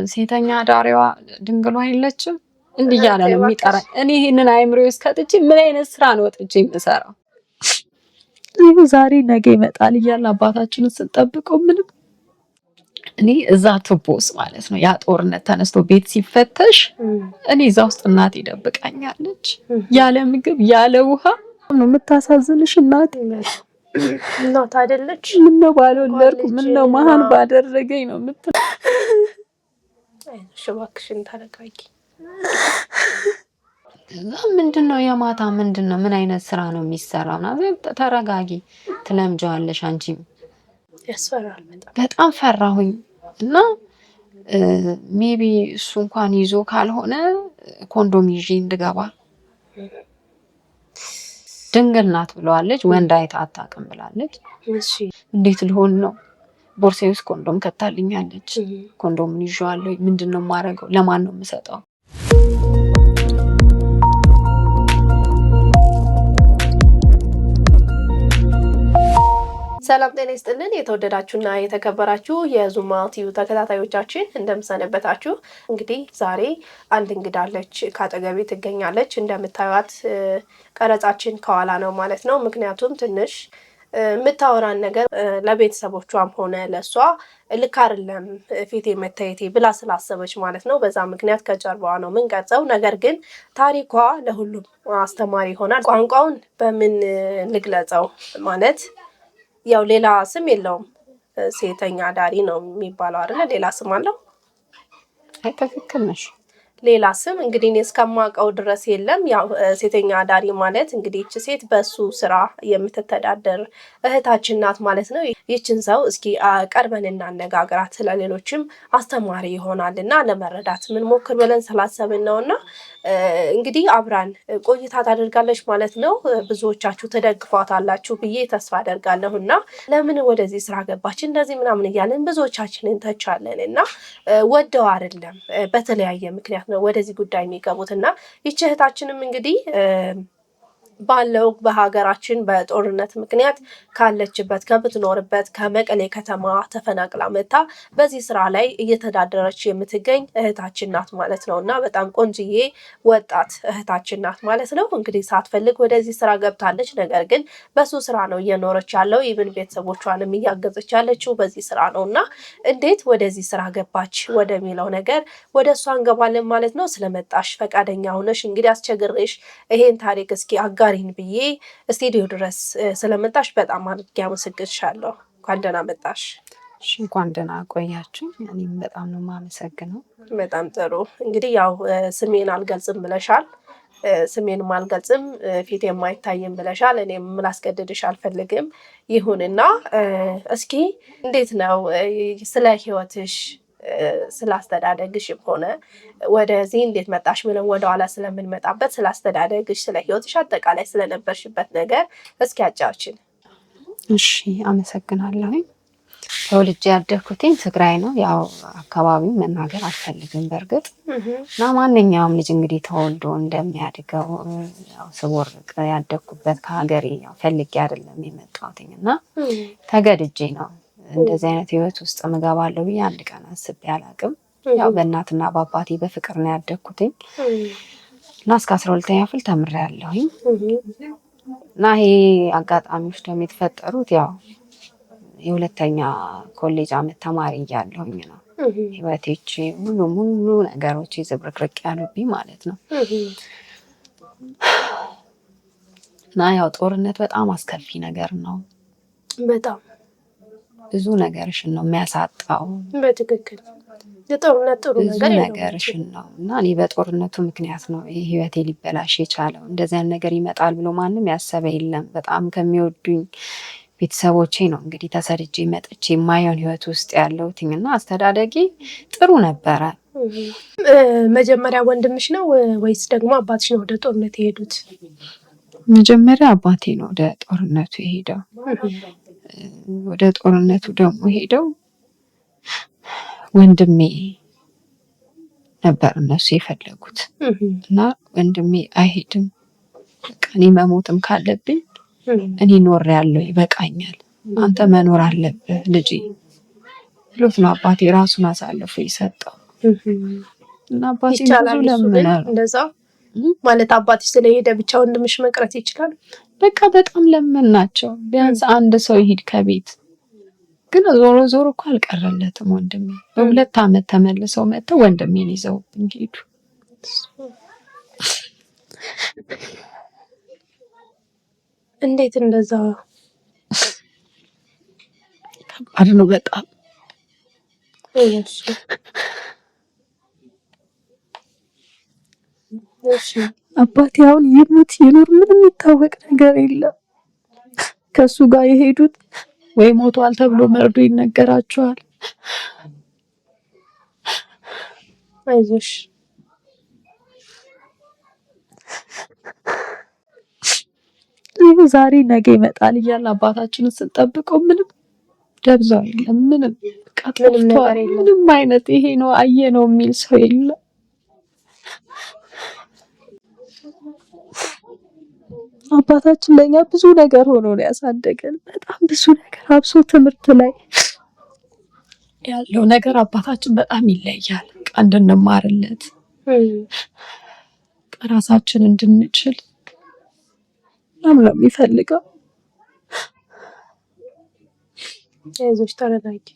ሴተኛ ዳሪዋ ድንግሏ የለችም እንዲህ ያለ ነው የሚጠራ። እኔ ይሄንን አይምሮዬ ውስጥ ከጥቼ ምን አይነት ስራ ነው ወጥቼ የምሰራው? ይሄ ዛሬ ነገ ይመጣል እያለ አባታችንን ስንጠብቀው ምንም እኔ እዛ ትቦስ ማለት ነው ያ ጦርነት ተነስቶ ቤት ሲፈተሽ እኔ እዛ ውስጥ እናቴ ደብቃኛለች። ያለ ምግብ ያለ ውሃ ነው የምታሳዝንሽ እናቴ። እናት አይደለች ምን ነው ባልወለድኩ ምን ነው መሀን ባደረገኝ ነው የምትለው። እባክሽን ተረጋጊ። ምንድነው የማታ ምንድነው ምን አይነት ስራ ነው የሚሰራው? ተረጋጊ ትለምጃለሽ አንቺም። ያስፈራል በጣም ፈራሁኝ እና ሜቢ እሱ እንኳን ይዞ ካልሆነ ኮንዶም ይዤ እንድገባ ድንግል ናት ብለዋለች። ወንድ አይታ አታውቅም ብላለች። እሺ እንዴት ልሆን ነው? ቦርሳዬ ውስጥ ኮንዶም ከታልኛለች። ኮንዶምን ይዤዋለሁ። ምንድነው የማደርገው? ለማን ነው የምሰጠው? ሰላም ጤና ይስጥልን። የተወደዳችሁና የተከበራችሁ የዙማ ቲዩ ተከታታዮቻችን እንደምሰነበታችሁ። እንግዲህ ዛሬ አንድ እንግዳ አለች፣ ካጠገቤ ትገኛለች። እንደምታዩት ቀረጻችን ከኋላ ነው ማለት ነው። ምክንያቱም ትንሽ የምታወራን ነገር ለቤተሰቦቿም ሆነ ለሷ ልክ አይደለም ፊቴ መታየቴ ብላ ስላሰበች ማለት ነው። በዛ ምክንያት ከጀርባዋ ነው የምንቀርጸው። ነገር ግን ታሪኳ ለሁሉም አስተማሪ ይሆናል። ቋንቋውን በምን ልግለጸው ማለት ያው ሌላ ስም የለውም። ሴተኛ ዳሪ ነው የሚባለው አይደለ? ሌላ ስም አለው? አይ ትክክል ነሽ። ሌላ ስም እንግዲህ እኔ እስከማውቀው ድረስ የለም። ያው ሴተኛ ዳሪ ማለት እንግዲህ እቺ ሴት በሱ ስራ የምትተዳደር እህታችን ናት ማለት ነው። ይችን ሰው እስኪ ቀርበን እናነጋግራት፣ ስለሌሎችም አስተማሪ ይሆናልና ለመረዳት ምን ሞክር ብለን ስላሰብን ነውና እንግዲህ አብራን ቆይታ ታደርጋለች ማለት ነው። ብዙዎቻችሁ ተደግፏታላችሁ ብዬ ተስፋ አደርጋለሁና ለምን ወደዚህ ስራ ገባች እንደዚህ ምናምን እያለን ብዙዎቻችንን ተቻለን እና ወደው አይደለም በተለያየ ምክንያት ነው ወደዚህ ጉዳይ የሚገቡትና ይህች እህታችንም እንግዲህ ባለው በሀገራችን በጦርነት ምክንያት ካለችበት ከምትኖርበት ከመቀሌ ከተማ ተፈናቅላ መታ በዚህ ስራ ላይ እየተዳደረች የምትገኝ እህታችን ናት ማለት ነው። እና በጣም ቆንጅዬ ወጣት እህታችን ናት ማለት ነው። እንግዲህ ሳትፈልግ ወደዚህ ስራ ገብታለች። ነገር ግን በሱ ስራ ነው እየኖረች ያለው። ኢቭን ቤተሰቦቿንም እያገዘች ያለችው በዚህ ስራ ነው። እና እንዴት ወደዚህ ስራ ገባች ወደሚለው ነገር ወደ እሷ እንገባለን ማለት ነው። ስለመጣሽ ፈቃደኛ ሆነሽ እንግዲህ አስቸግሬሽ ይሄን ታሪክ እስኪ ጋሪን ብዬ ስቱዲዮ ድረስ ስለመጣሽ በጣም አድርጌ አመሰግንሻለሁ። እንኳን ደህና መጣሽ። እሺ እንኳን ደህና ቆያችሁ። እኔም በጣም ነው የማመሰግነው። በጣም ጥሩ። እንግዲህ ያው ስሜን አልገልጽም ብለሻል። ስሜንም አልገልጽም ፊት የማይታይም ብለሻል። እኔም ላስገድድሽ አልፈልግም። ይሁንና እስኪ እንዴት ነው ስለ ህይወትሽ ስላስተዳደግሽም ሆነ ወደዚህ እንዴት መጣሽ ብለን ወደኋላ ስለምንመጣበት ስላስተዳደግሽ፣ ስለ ህይወትሽ አጠቃላይ ስለነበርሽበት ነገር እስኪ አጫውችን። እሺ አመሰግናለሁ። ተወልጄ ያደግኩትኝ ትግራይ ነው። ያው አካባቢው መናገር አልፈልግም በእርግጥ እና ማንኛውም ልጅ እንግዲህ ተወልዶ እንደሚያድገው ያው ስቦርቅ ያደግኩበት ከሀገሬ ያው ፈልጌ አይደለም የመጣሁትኝ እና ተገድጄ ነው እንደዚህ አይነት ህይወት ውስጥ እገባለሁ ብዬ አንድ ቀን አስቤ አላቅም። ያው በእናትና በአባቴ በፍቅር ነው ያደግኩትኝ እና እስከ 12ኛ ክፍል ተምሬያለሁኝ እና ይሄ አጋጣሚዎች ደግሞ የተፈጠሩት ያው የሁለተኛ ኮሌጅ አመት ተማሪ እያለሁኝ ነው። ህይወቴች ሙሉ ነገሮች ዝብርቅርቅ ያሉብኝ ማለት ነው። እና ያው ጦርነት በጣም አስከፊ ነገር ነው። በጣም ብዙ ነገርሽን ነው የሚያሳጣው። በትክክል የጦርነት ጥሩ ነገር ነገርሽን ነው እና እኔ በጦርነቱ ምክንያት ነው ይሄ ህይወቴ ሊበላሽ የቻለው። እንደዚህ አይነት ነገር ይመጣል ብሎ ማንም ያሰበ የለም። በጣም ከሚወዱኝ ቤተሰቦቼ ነው እንግዲህ ተሰድጄ መጥቼ የማየውን ህይወት ውስጥ ያለሁትኝ እና አስተዳደጌ ጥሩ ነበረ። መጀመሪያ ወንድምሽ ነው ወይስ ደግሞ አባትሽ ነው ወደ ጦርነት የሄዱት? መጀመሪያ አባቴ ነው ወደ ጦርነቱ የሄደው። ወደ ጦርነቱ ደግሞ ሄደው ወንድሜ ነበር እነሱ የፈለጉት እና ወንድሜ አይሄድም፣ እኔ መሞትም ካለብኝ እኔ ኖሬያለሁ ይበቃኛል፣ አንተ መኖር አለብህ ልጄ ብሎት ነው አባቴ ራሱን አሳልፎ የሰጠው። እና አባቴ ብዙ ለምናል እንደዛ ማለት አባትሽ ስለሄደ ብቻ ወንድምሽ መቅረት ይችላል? በቃ በጣም ለመናቸው ቢያንስ አንድ ሰው ይሄድ ከቤት። ግን ዞሮ ዞሮ እኮ አልቀረለትም ወንድሜ። በ2 አመት ተመልሰው መጥተው ወንድሜን ይዘው ሄዱ። እንዴት እንደዛ? ከባድ ነው በጣም። አባቴ አሁን ይሙት ይኑር ምንም የሚታወቅ ነገር የለም። ከሱ ጋር የሄዱት ወይ ሞቷል ተብሎ መርዶ ይነገራቸዋል። አይዞሽ ይሄ ዛሬ ነገ ይመጣል እያለ አባታችንን ስንጠብቀው ምንም ደብዛው የለም። ምንም ምንም አይነት ይሄ ነው አየ ነው የሚል ሰው የለም። አባታችን ለኛ ብዙ ነገር ሆኖ ነው ያሳደገን። በጣም ብዙ ነገር አብሶ ትምህርት ላይ ያለው ነገር አባታችን በጣም ይለያል። እንድንማርለት ራሳችን እንድንችል ምናምን ነው የሚፈልገው። አይዞሽ ተረጋጊ።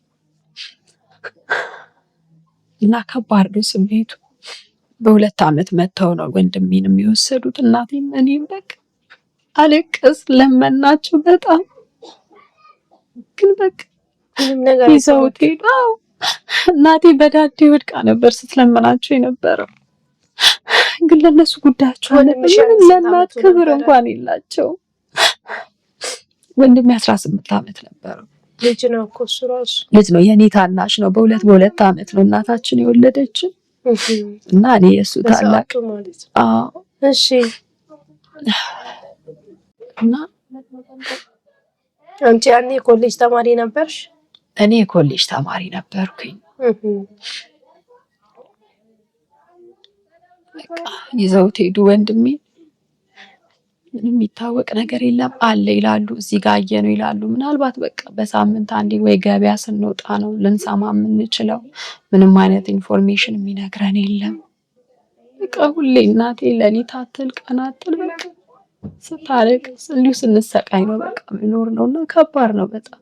እና ከባድ ነው ስሜቱ። በ2 አመት መተው ነው ወንድሜንም የወሰዱት። እናቴም እኔም በቃ አለቀስ ለመናቸው በጣም ግን በቃ ምንም ነገር ይዘውት ሄዱ። እናቴ በዳዴ ወድቃ ነበር ስትለመናቸው የነበረው። ግን ለነሱ ጉዳያቸው ምንም ለእናት ክብር እንኳን የላቸው። ወንድሜ 18 አመት ነበረው። ልጅ ነው እኮ እሱ ራሱ ልጅ ነው። የኔ ታናሽ ነው። በ2 አመት ነው እናታችን የወለደችን እና እኔ የሱ ታላቅ ማለት ነው። እሺ እና አንቺ ያኔ ኮሌጅ ተማሪ ነበርሽ? እኔ ኮሌጅ ተማሪ ነበርኩኝ። በቃ ይዘውት ሄዱ ወንድሜ። ምንም የሚታወቅ ነገር የለም አለ ይላሉ፣ እዚህ ጋር አየነው ይላሉ። ምናልባት በቃ በሳምንት አንዴ ወይ ገበያ ስንወጣ ነው ልንሰማ የምንችለው። ምንም አይነት ኢንፎርሜሽን የሚነግረን የለም። በቃ ሁሌ እናቴ ሌሊት አትል ቀን አትል በቃ ስታለቅስ እንዲሁ ስንሰቃይ ነው በቃ መኖር ነውና ከባድ ነው በጣም።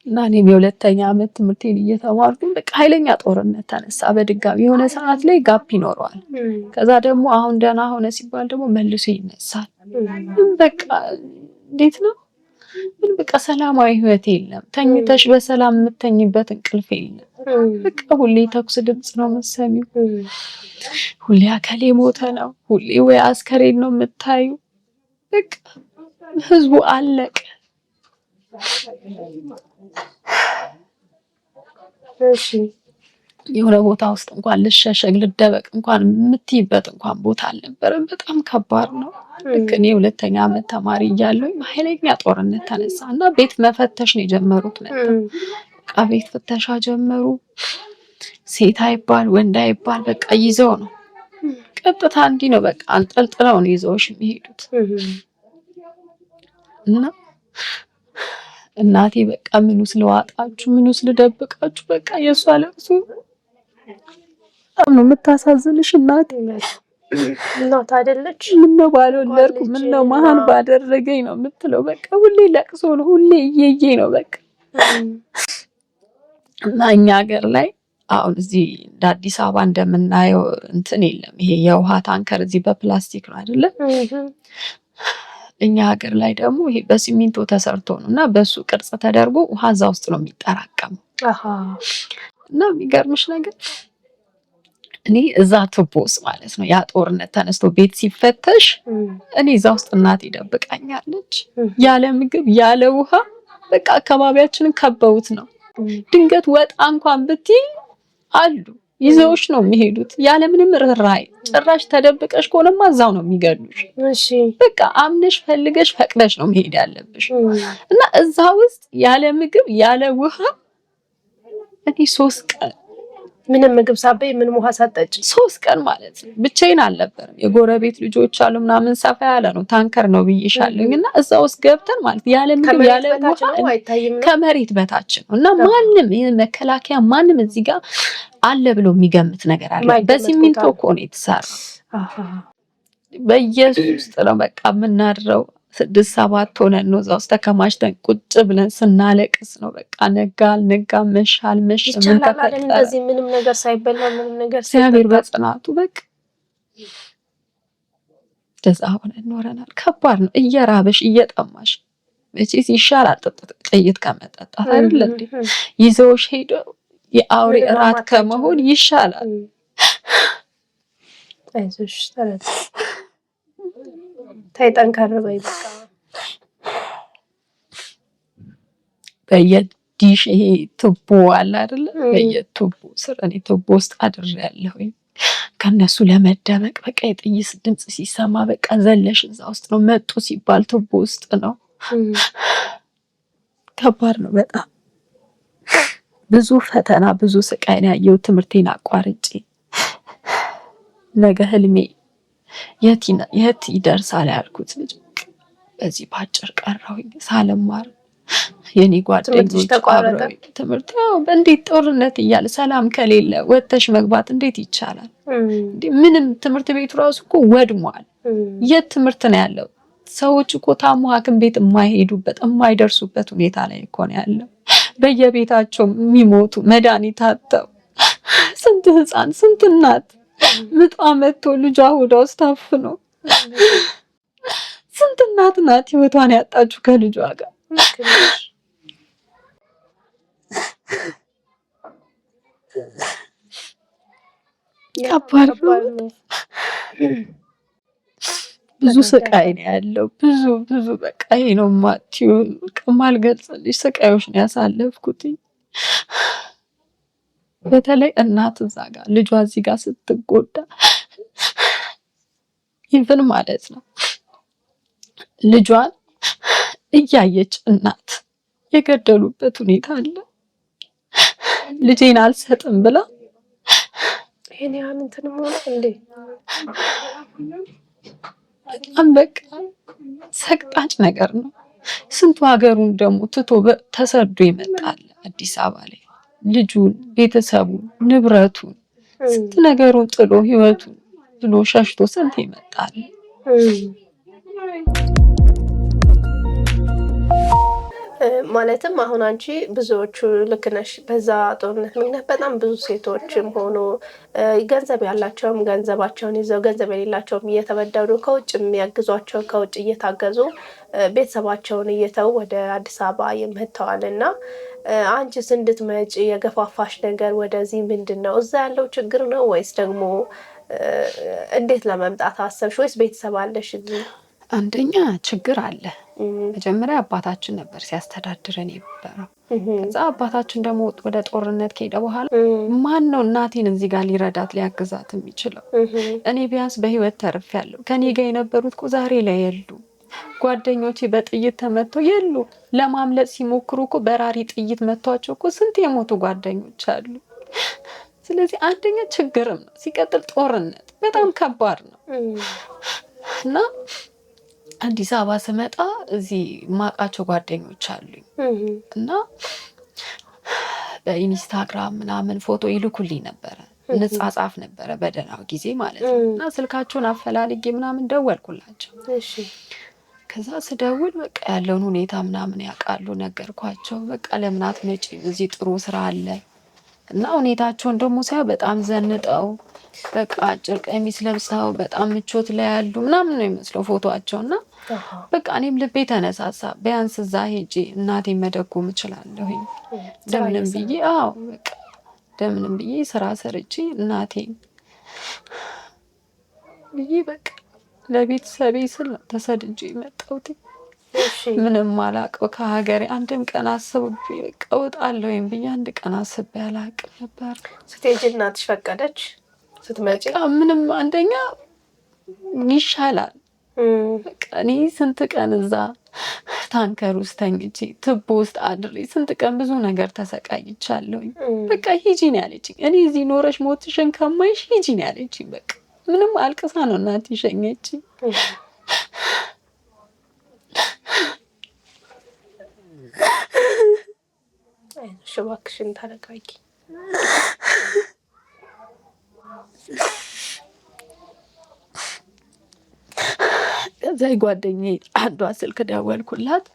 እና እኔም የ2ኛ አመት ትምህርቴን እየተማርኩኝ በቃ ኃይለኛ ጦርነት ተነሳ በድጋሚ። የሆነ ሰዓት ላይ ጋፕ ይኖረዋል። ከዛ ደግሞ አሁን ደህና ሆነ ሲባል ደግሞ መልሶ ይነሳል። በቃ እንዴት ነው ምን በቃ ሰላማዊ ህይወት የለም። ተኝተሽ በሰላም የምተኝበት እንቅልፍ የለም። በቃ ሁሌ ተኩስ ድምጽ ነው የምትሰሚው። ሁሌ አከሌ ሞተ ነው፣ ሁሌ ወይ አስከሬን ነው የምታዩ። በቃ ህዝቡ አለቀ። እሺ የሆነ ቦታ ውስጥ እንኳን ልሸሸግ ልደበቅ እንኳን የምትይበት እንኳን ቦታ አልነበረም። በጣም ከባድ ነው። ልክ እኔ 2ኛ አመት ተማሪ እያለሁ ኃይለኛ ጦርነት ተነሳ እና ቤት መፈተሽ ነው የጀመሩት። በቃ ቤት ፍተሻ ጀመሩ። ሴት አይባል ወንድ አይባል በቃ ይዘው ነው ቀጥታ እንዲህ ነው በቃ አንጠልጥለው ነው ይዘውሽ የሚሄዱት። እና እናቴ በቃ ምኑ ስለዋጣችሁ ምኑ ስለደብቃችሁ በቃ የሷ ለቅሶ በጣም ነው የምታሳዝንሽ እናቴ። እናት አይደለች ምነው ባልወለድኩ ምነው መሀን ባደረገኝ ነው የምትለው። በቃ ሁሌ ለቅሶ ነው፣ ሁሌ እየዬ ነው በቃ። እና እኛ ሀገር ላይ አሁን እዚህ እንደ አዲስ አበባ እንደምናየው እንትን የለም። ይሄ የውሃ ታንከር እዚህ በፕላስቲክ ነው አይደለ? እኛ ሀገር ላይ ደግሞ ይሄ በሲሚንቶ ተሰርቶ ነው እና በሱ ቅርጽ ተደርጎ ውሃ እዛ ውስጥ ነው የሚጠራቀመው። እና የሚገርምሽ ነገር እኔ እዛ ቱቦ ውስጥ ማለት ነው ያ ጦርነት ተነስቶ ቤት ሲፈተሽ እኔ እዛ ውስጥ እናቴ ደብቃኛለች። ያለ ምግብ ያለ ውሃ በቃ አካባቢያችንን ከበውት ነው። ድንገት ወጣ እንኳን ብትይ አሉ ይዘውሽ ነው የሚሄዱት ያለ ምንም ርህራሄ። ጭራሽ ተደብቀሽ ከሆነማ እዛው ነው የሚገሉሽ። እሺ በቃ አምነሽ ፈልገሽ ፈቅደሽ ነው መሄድ ያለብሽ። እና እዛ ውስጥ ያለ ምግብ ያለ ውሃ እኔ 3 ቀን ምንም ምግብ ሳበይ ምንም ውሃ ሳጠጭ 3 ቀን ማለት ነው። ብቻዬን አልነበረም፣ የጎረቤት ልጆች አሉ ምናምን፣ ሰፋ ያለ ነው፣ ታንከር ነው ብዬሻለሁኝ። እና እዛ ውስጥ ገብተን ማለት ያለ ምግብ ያለ ውሃ ከመሬት በታች ነው። እና ማንም መከላከያ ማንም እዚህ ጋር አለ ብሎ የሚገምት ነገር አለ። በሲሚንቶ እኮ ነው የተሰራው። በኢየሱስ ውስጥ ነው በቃ የምናድረው። 6-7 ሆነን ነው እዛ ውስጥ ተከማችተን ቁጭ ብለን ስናለቅስ ነው በቃ። ነጋ አልነጋ መሸ አልመሸ ምን ተፈጠረ? እንደዚህ ምንም ነገር ሳይበላ ምንም ነገር እግዚአብሔር በጽናቱ በቃ ደዛ ሆነን ኖረናል። ከባድ ነው። እየራበሽ እየጠማሽ መቼስ ይሻላል ጥይት ከመጠጣት አይደል እንዴ? ይዘውሽ ሄዶ የአውሬ እራት ከመሆን ይሻላል። አይዞሽ ተረት ጠንከር በይ በቃ። በየዲሽ ይሄ ቱቦ አለ አይደለ? በየቱቦ ስር እኔ ቱቦ ውስጥ አድሬያለሁኝ። ከነሱ ለመደበቅ በቃ የጥይት ድምጽ ሲሰማ በቃ ዘለሽ እዛ ውስጥ ነው። መጡ ሲባል ቱቦ ውስጥ ነው። ከባድ ነው በጣም። ብዙ ፈተና ብዙ ስቃይ ነው ያየሁት ትምህርቴን አቋርጬ። ነገ ህልሜ የት ይደርሳል ያልኩት ልጅ በዚህ ባጭር ቀረሁኝ ሳልማር። የኔ ጓደኞች አብረው ትምህርት እንዴት ጦርነት እያለ ሰላም ከሌለ ወጥተሽ መግባት እንዴት ይቻላል? ምንም ትምህርት ቤቱ ራሱ እኮ ወድሟል። የት ትምህርት ነው ያለው? ሰዎች እኮ ታሞ ሐኪም ቤት የማይሄዱበት የማይደርሱበት ሁኔታ ላይ እኮ ነው ያለው። በየቤታቸው የሚሞቱ መድኃኒት አጥተው ስንት ህፃን ስንት እናት ምጧ መጥቶ ልጇ ሆዷ ውስጥ ታፍኖ ስንት እናት ናት ህይወቷን ያጣችው ከልጇ ጋር። ከባድ ነው። ብዙ ስቃይ ነው ያለው። ብዙ በቃ ይሄ ነው ማቲው ከማልገልጽልሽ ስቃዮች ነው ያሳለፍኩት። በተለይ እናት እዛ ጋር ልጇ እዚህ ጋር ስትጎዳ ይፍን ማለት ነው ልጇን እያየች እናት የገደሉበት ሁኔታ አለ። ልጄን አልሰጥም ብላ ይሄን ያን እንትን ማለት እንዴ በጣም በቃ ሰቅጣጭ ነገር ነው። ስንቱ ሀገሩን ደግሞ ትቶ ተሰዶ ይመጣል አዲስ አበባ ላይ ልጁን፣ ቤተሰቡን፣ ንብረቱን ስንት ነገሩን ጥሎ ህይወቱን ብሎ ሸሽቶ ስንት ይመጣል። ማለትም አሁን አንቺ ብዙዎቹ ልክ ነሽ። በዛ ጦርነት ምክንያት በጣም ብዙ ሴቶችም ሆኖ ገንዘብ ያላቸውም ገንዘባቸውን ይዘው ገንዘብ የሌላቸውም እየተበደሩ ከውጭ የሚያግዟቸው ከውጭ እየታገዙ ቤተሰባቸውን እየተው ወደ አዲስ አበባ የመጥተዋል። እና አንቺስ እንድትመጪ የገፋፋሽ ነገር ወደዚህ ምንድን ነው? እዛ ያለው ችግር ነው ወይስ ደግሞ እንዴት ለመምጣት አሰብሽ? ወይስ ቤተሰብ አለሽ እዚህ? አንደኛ ችግር አለ። መጀመሪያ አባታችን ነበር ሲያስተዳድረን የነበረው። ከዛ አባታችን ደግሞ ወደ ጦርነት ከሄደ በኋላ ማን ነው እናቴን እዚህ ጋር ሊረዳት ሊያግዛት የሚችለው? እኔ ቢያንስ በህይወት ተርፌያለሁ። ከኔ ጋር የነበሩት እኮ ዛሬ ላይ የሉ። ጓደኞቼ በጥይት ተመተው የሉ። ለማምለጥ ሲሞክሩ እኮ በራሪ ጥይት መቷቸው እኮ ስንት የሞቱ ጓደኞች አሉ። ስለዚህ አንደኛ ችግርም ነው። ሲቀጥል ጦርነት በጣም ከባድ ነው እና አዲስ አበባ ስመጣ እዚህ ማቃቸው ጓደኞች አሉኝ እና በኢንስታግራም ምናምን ፎቶ ይልኩልኝ ነበረ። እንጻጻፍ ነበረ በደህናው ጊዜ ማለት ነው። እና ስልካቸውን አፈላልጌ ምናምን ደወልኩላቸው። ከዛ ስደውል በቃ ያለውን ሁኔታ ምናምን ያውቃሉ። ነገርኳቸው። በቃ ለምን አትመጪም? እዚህ ጥሩ ስራ አለ እና ሁኔታቸውን ደግሞ ሳይሆን በጣም ዘንጠው በቃ አጭር ቀሚስ ለብሰው በጣም ምቾት ላይ ያሉ ምናምን ነው የሚመስለው ፎቶአቸው። እና በቃ እኔም ልቤ ተነሳሳ። ቢያንስ እዛ ሄጄ እናቴን መደጎም እችላለሁኝ እንደምንም ብዬ። በቃ እንደምንም ብዬ ስራ ሰርቼ እናቴን ብዬ በቃ ለቤተሰቤ ስል ተሰድጄ የመጣሁት። ምንም አላውቀው ከሀገሬ አንድም ቀን አስቤ በቃ እወጣለሁኝ ብዬ አንድ ቀን አስቤ አላውቅም ነበር። ስትሄጂ እናትሽ ፈቀደች? ስትመጪ ምንም አንደኛ ይሻላል። በቃ እኔ ስንት ቀን እዛ ታንከር ውስጥ ተኝቼ ትቦ ውስጥ አድሬ ስንት ቀን ብዙ ነገር ተሰቃይቻለሁኝ። በቃ ሂጂ ነው ያለችኝ። እኔ እዚህ ኖረሽ ሞትሽን ከማይሽ ሂጂ ነው ያለችኝ። በቃ ምንም አልቅሳ ነው እናቴ ሸኘችኝ። እባክሽን ተረጋጊ። ከዛ ጓደኛዬ አንዷ ስልክ ደወልኩላት።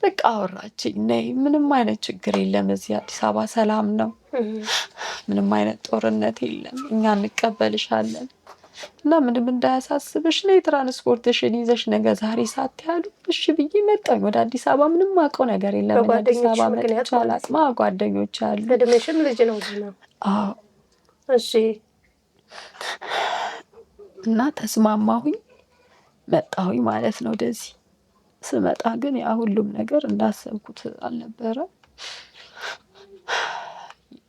በቃ አወራችኝ። ነይ ምንም አይነት ችግር የለም እዚህ አዲስ አበባ ሰላም ነው፣ ምንም አይነት ጦርነት የለም፣ እኛ እንቀበልሻለን እና ምንም እንዳያሳስብሽ ነይ ትራንስፖርትሽን ይዘሽ ነገ ዛሬ ሳትያሉ እሺ ብዬ መጣኝ ወደ አዲስ አበባ። ምንም አውቀው ነገር የለም አዲስ አበባ መጥቼ አላቅም። ጓደኞች አሉ። እድሜሽም ልጅ ነው ነው? አዎ። እሺ። እና ተስማማሁኝ መጣሁኝ ማለት ነው ወደዚህ። ስመጣ ግን ያ ሁሉም ነገር እንዳሰብኩት አልነበረ።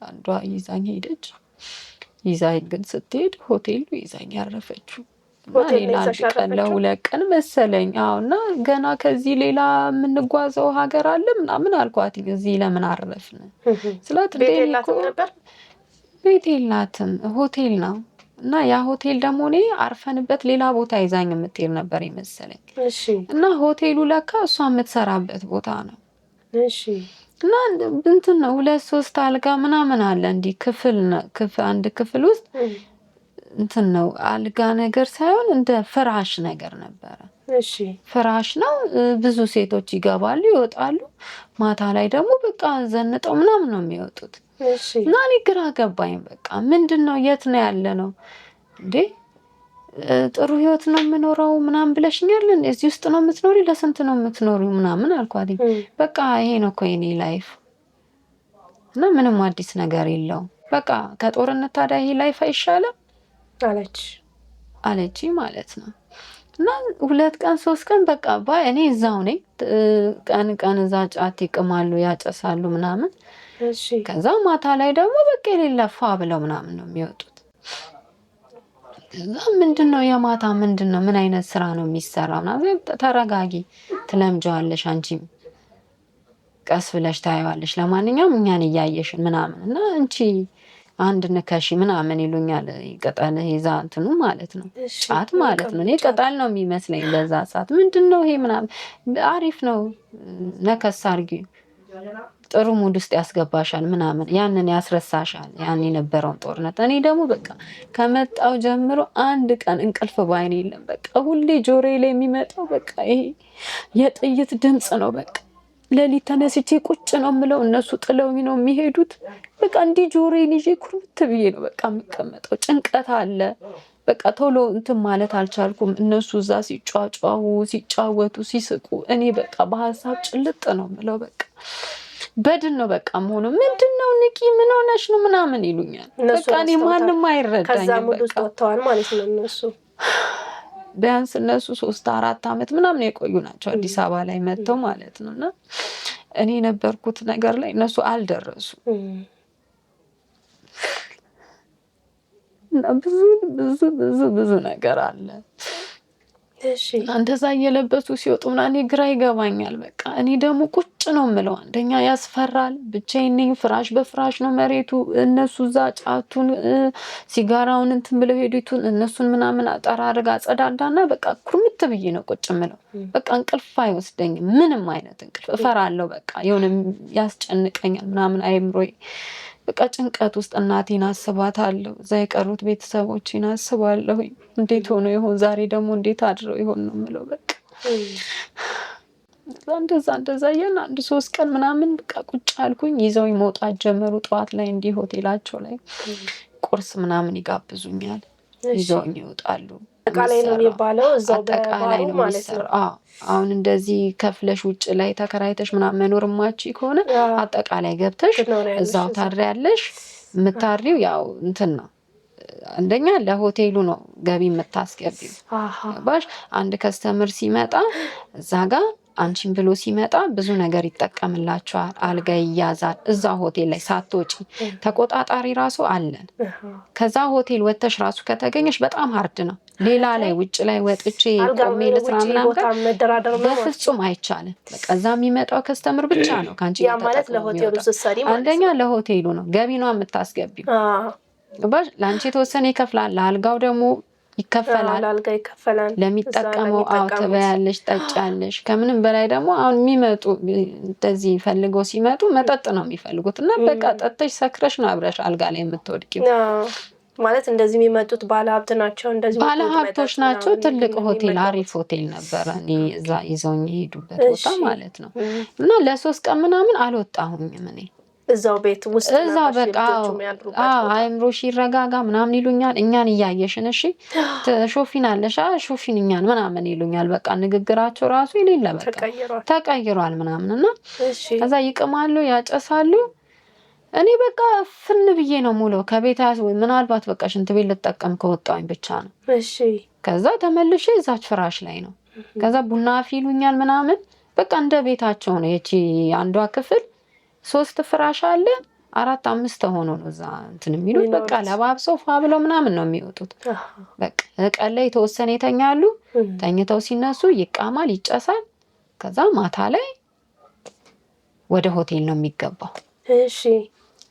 አንዷ ይዛኝ ሄደች። ይዛኝ ግን ስትሄድ ሆቴሉ ይዛኝ ያረፈችው ሌላ አንድ ቀን ለሁለት ቀን መሰለኝ። አዎ። እና ገና ከዚህ ሌላ የምንጓዘው ሀገር አለ ምናምን አልኳት። እዚህ ለምን አረፍን ስላት ቤት የላትም ሆቴል ነው እና ያ ሆቴል ደግሞ እኔ አርፈንበት ሌላ ቦታ ይዛኝ የምትሄድ ነበር ይመስለኝ። እና ሆቴሉ ለካ እሷ የምትሰራበት ቦታ ነው። እና እንትን ነው 2-3 አልጋ ምናምን አለ እንዲህ አንድ ክፍል ውስጥ እንትን ነው አልጋ ነገር ሳይሆን እንደ ፍራሽ ነገር ነበረ። ፍራሽ ነው። ብዙ ሴቶች ይገባሉ ይወጣሉ። ማታ ላይ ደግሞ በቃ ዘንጠው ምናምን ነው የሚወጡት። እና እኔ ግራ ገባኝ። በቃ ምንድነው የት ነው ያለ ነው እንዴ? ጥሩ ህይወት ነው የምኖረው ምናምን ብለሽኛል። እዚህ ውስጥ ነው የምትኖሪ? ለስንት ነው የምትኖሪው ምናምን አልኳት። በቃ ይሄ ነው እኮ የኔ ላይፍ እና ምንም አዲስ ነገር የለውም። በቃ ከጦርነት ታዲያ ይሄ ላይፍ አይሻልም አለች ማለት ነው። እና 2 ቀን 3 ቀን በቃ እኔ እዛው ነኝ። ቀን እዛ ጫት ይቅማሉ ያጨሳሉ ምናምን። ከዛ ማታ ላይ ደግሞ በቃ የሌለፋ ብለው ምናምን ነው የሚወጡት። ከዛ ምንድነው የማታ ምንድነው ምን አይነት ስራ ነው የሚሰራው ምናምን። ተረጋጊ ትለምጃለሽ አንቺም ቀስ ብለሽ ታያዋለሽ። ለማንኛውም እኛን እያየሽን ምናምን እና አንቺ አንድ ነካሺ ምናምን ይሉኛል። ቅጠል ይዛ እንትኑ ማለት ነው ጫት ማለት ነው። እኔ ቅጠል ነው የሚመስለኝ በዛ ሰዓት። ምንድነው ይሄ ምናምን አሪፍ ነው ነከስ አርጊ ጥሩ ሙድ ውስጥ ያስገባሻል ምናምን ያንን ያስረሳሻል ያን የነበረውን ጦርነት። እኔ ደግሞ በቃ ከመጣው ጀምሮ አንድ ቀን እንቅልፍ ባይኔ የለም። በቃ ሁሌ ጆሮዬ ላይ የሚመጣው በቃ ይሄ የጥይት ድምጽ ነው። በቃ ሌሊት ተነስቼ ቁጭ ነው የምለው። እነሱ ጥለውኝ ነው የሚሄዱት። በቃ እንዲህ ጆሮዬን ይዤ ኩርምት ብዬ ነው በቃ የምቀመጠው። ጭንቀት አለ። በቃ ቶሎ እንትን ማለት አልቻልኩም። እነሱ እዛ ሲጫጫው ሲጫወቱ ሲስቁ እኔ በቃ በሀሳብ ጭልጥ ነው የምለው። በቃ በድን ነው በቃ መሆኑ። ምንድነው ንቂ ምን ሆነሽ ነው ምናምን ይሉኛል። በቃ እኔ ማንንም አይረዳኝም። ከዛ ሙሉ ወጥተዋል ማለት ነው እነሱ። ቢያንስ እነሱ 3-4 አመት ምናምን የቆዩ ናቸው አዲስ አበባ ላይ መጥተው ማለት ነው። እና እኔ የነበርኩት ነገር ላይ እነሱ አልደረሱ። እና ብዙ ነገር አለ። እንደዛ እየለበሱ ሲወጡ ምናምን ግራ ይገባኛል። በቃ እኔ ደግሞ ቁጭ ነው የምለው። አንደኛ ያስፈራል። ብቻዬን ነኝ። ፍራሽ በፍራሽ ነው መሬቱ። እነሱ እዛ ጫቱን ሲጋራውን እንትን ብለው ሄዱትን እነሱን ምናምን አጠራርጋ አጸዳዳና በቃ ኩርምት ብዬ ነው ቁጭ የምለው። በቃ እንቅልፍ አይወስደኝም። ምንም አይነት እንቅልፍ እፈራለሁ። በቃ የሆነ ያስጨንቀኛል ምናምን አይምሮዬ። በቃ ጭንቀት ውስጥ እናቴን አስባታለሁ። እዛ የቀሩት ቤተሰቦቼን አስባለሁ። እንዴት ሆኖ ይሆን ዛሬ ደግሞ እንዴት አድረው ይሆን ነው የምለው። በቃ እንደዛ እያልን 1-3 ቀን ምናምን በቃ ቁጭ አልኩኝ። ይዘውኝ መውጣት ጀመሩ። ጠዋት ላይ እንዲህ ሆቴላቸው ላይ ቁርስ ምናምን ይጋብዙኛል። ይዘውኝ ይወጣሉ። አጠቃላይ ነው የሚባለው እዛው በአጠቃላይ ነው ማለት ነው። አሁን እንደዚህ ከፍለሽ ውጭ ላይ ተከራይተሽ ምናምን መኖር ማቺ ከሆነ አጠቃላይ ገብተሽ እዛው ታድሪያለሽ። የምታድሪው ያው እንትን ነው። አንደኛ ለሆቴሉ ነው ገቢ የምታስገቢው። ባሽ አንድ ከስተመር ሲመጣ እዛ ጋር አንቺን ብሎ ሲመጣ ብዙ ነገር ይጠቀምላቸዋል። አልጋ ይያዛል። እዛ ሆቴል ላይ ሳትወጪ ተቆጣጣሪ ራሱ አለን። ከዛ ሆቴል ወተሽ ራሱ ከተገኘሽ በጣም ሃርድ ነው። ሌላ ላይ ውጭ ላይ ወጥቼ ቆሜ ልስራ ምናምን በፍጹም አይቻልም። በቃ እዛ የሚመጣው ከስተምር ብቻ ነው ካንቺ ያ ማለት ለሆቴሉ ስትሰሪ ማለት አንደኛ ለሆቴሉ ነው ገቢ ነው የምታስገቢው። ለአንቺ የተወሰነ ይከፍላል፣ ለአልጋው ደግሞ ይከፈላል፣ ለሚጠቀመው ትበያለሽ ጠጫለሽ። ከምንም በላይ ደግሞ አሁን የሚመጡ እንደዚህ ፈልገው ሲመጡ መጠጥ ነው የሚፈልጉት እና በቃ ጠጥተሽ ሰክረሽ ነው አብረሽ አልጋ ላይ የምትወድቂው። ማለት እንደዚህ የሚመጡት ባለሀብት ናቸው፣ እንደዚህ ባለሀብቶች ናቸው። ትልቅ ሆቴል አሪፍ ሆቴል ነበረ እኔ እዛ ይዘውኝ የሄዱበት ቦታ ማለት ነው። እና ለ3 ቀን ምናምን አልወጣሁኝም እኔ እዛው ቤት ውስጥ እዛው በቃ አይምሮሽ ይረጋጋ ምናምን ይሉኛል። እኛን እያየሽን እሺ ሾፊናለሽ ሾፊን እኛን ምናምን ይሉኛል። በቃ ንግግራቸው ራሱ የሌለ በቃ ተቀይሯል ምናምን እና ከዛ ይቅማሉ ያጨሳሉ። እኔ በቃ ፍን ብዬ ነው ሙሉ ከቤት ምናልባት በቃ ሽንት ቤት ልጠቀም ከወጣሁኝ ብቻ ነው። እሺ ከዛ ተመልሼ እዛች ፍራሽ ላይ ነው። ከዛ ቡና አፊሉኛል ምናምን በቃ እንደ ቤታቸው ነው። እቺ አንዷ ክፍል 3 ፍራሽ አለ 4 5 ሆኖ ነው እዛ እንትን የሚሉት። በቃ ለባብሰው ፋ ብለው ምናምን ነው የሚወጡት። በቃ ቀን ላይ የተወሰነ ይተኛሉ። ተኝተው ሲነሱ ይቃማል ይጨሳል። ከዛ ማታ ላይ ወደ ሆቴል ነው የሚገባው። እሺ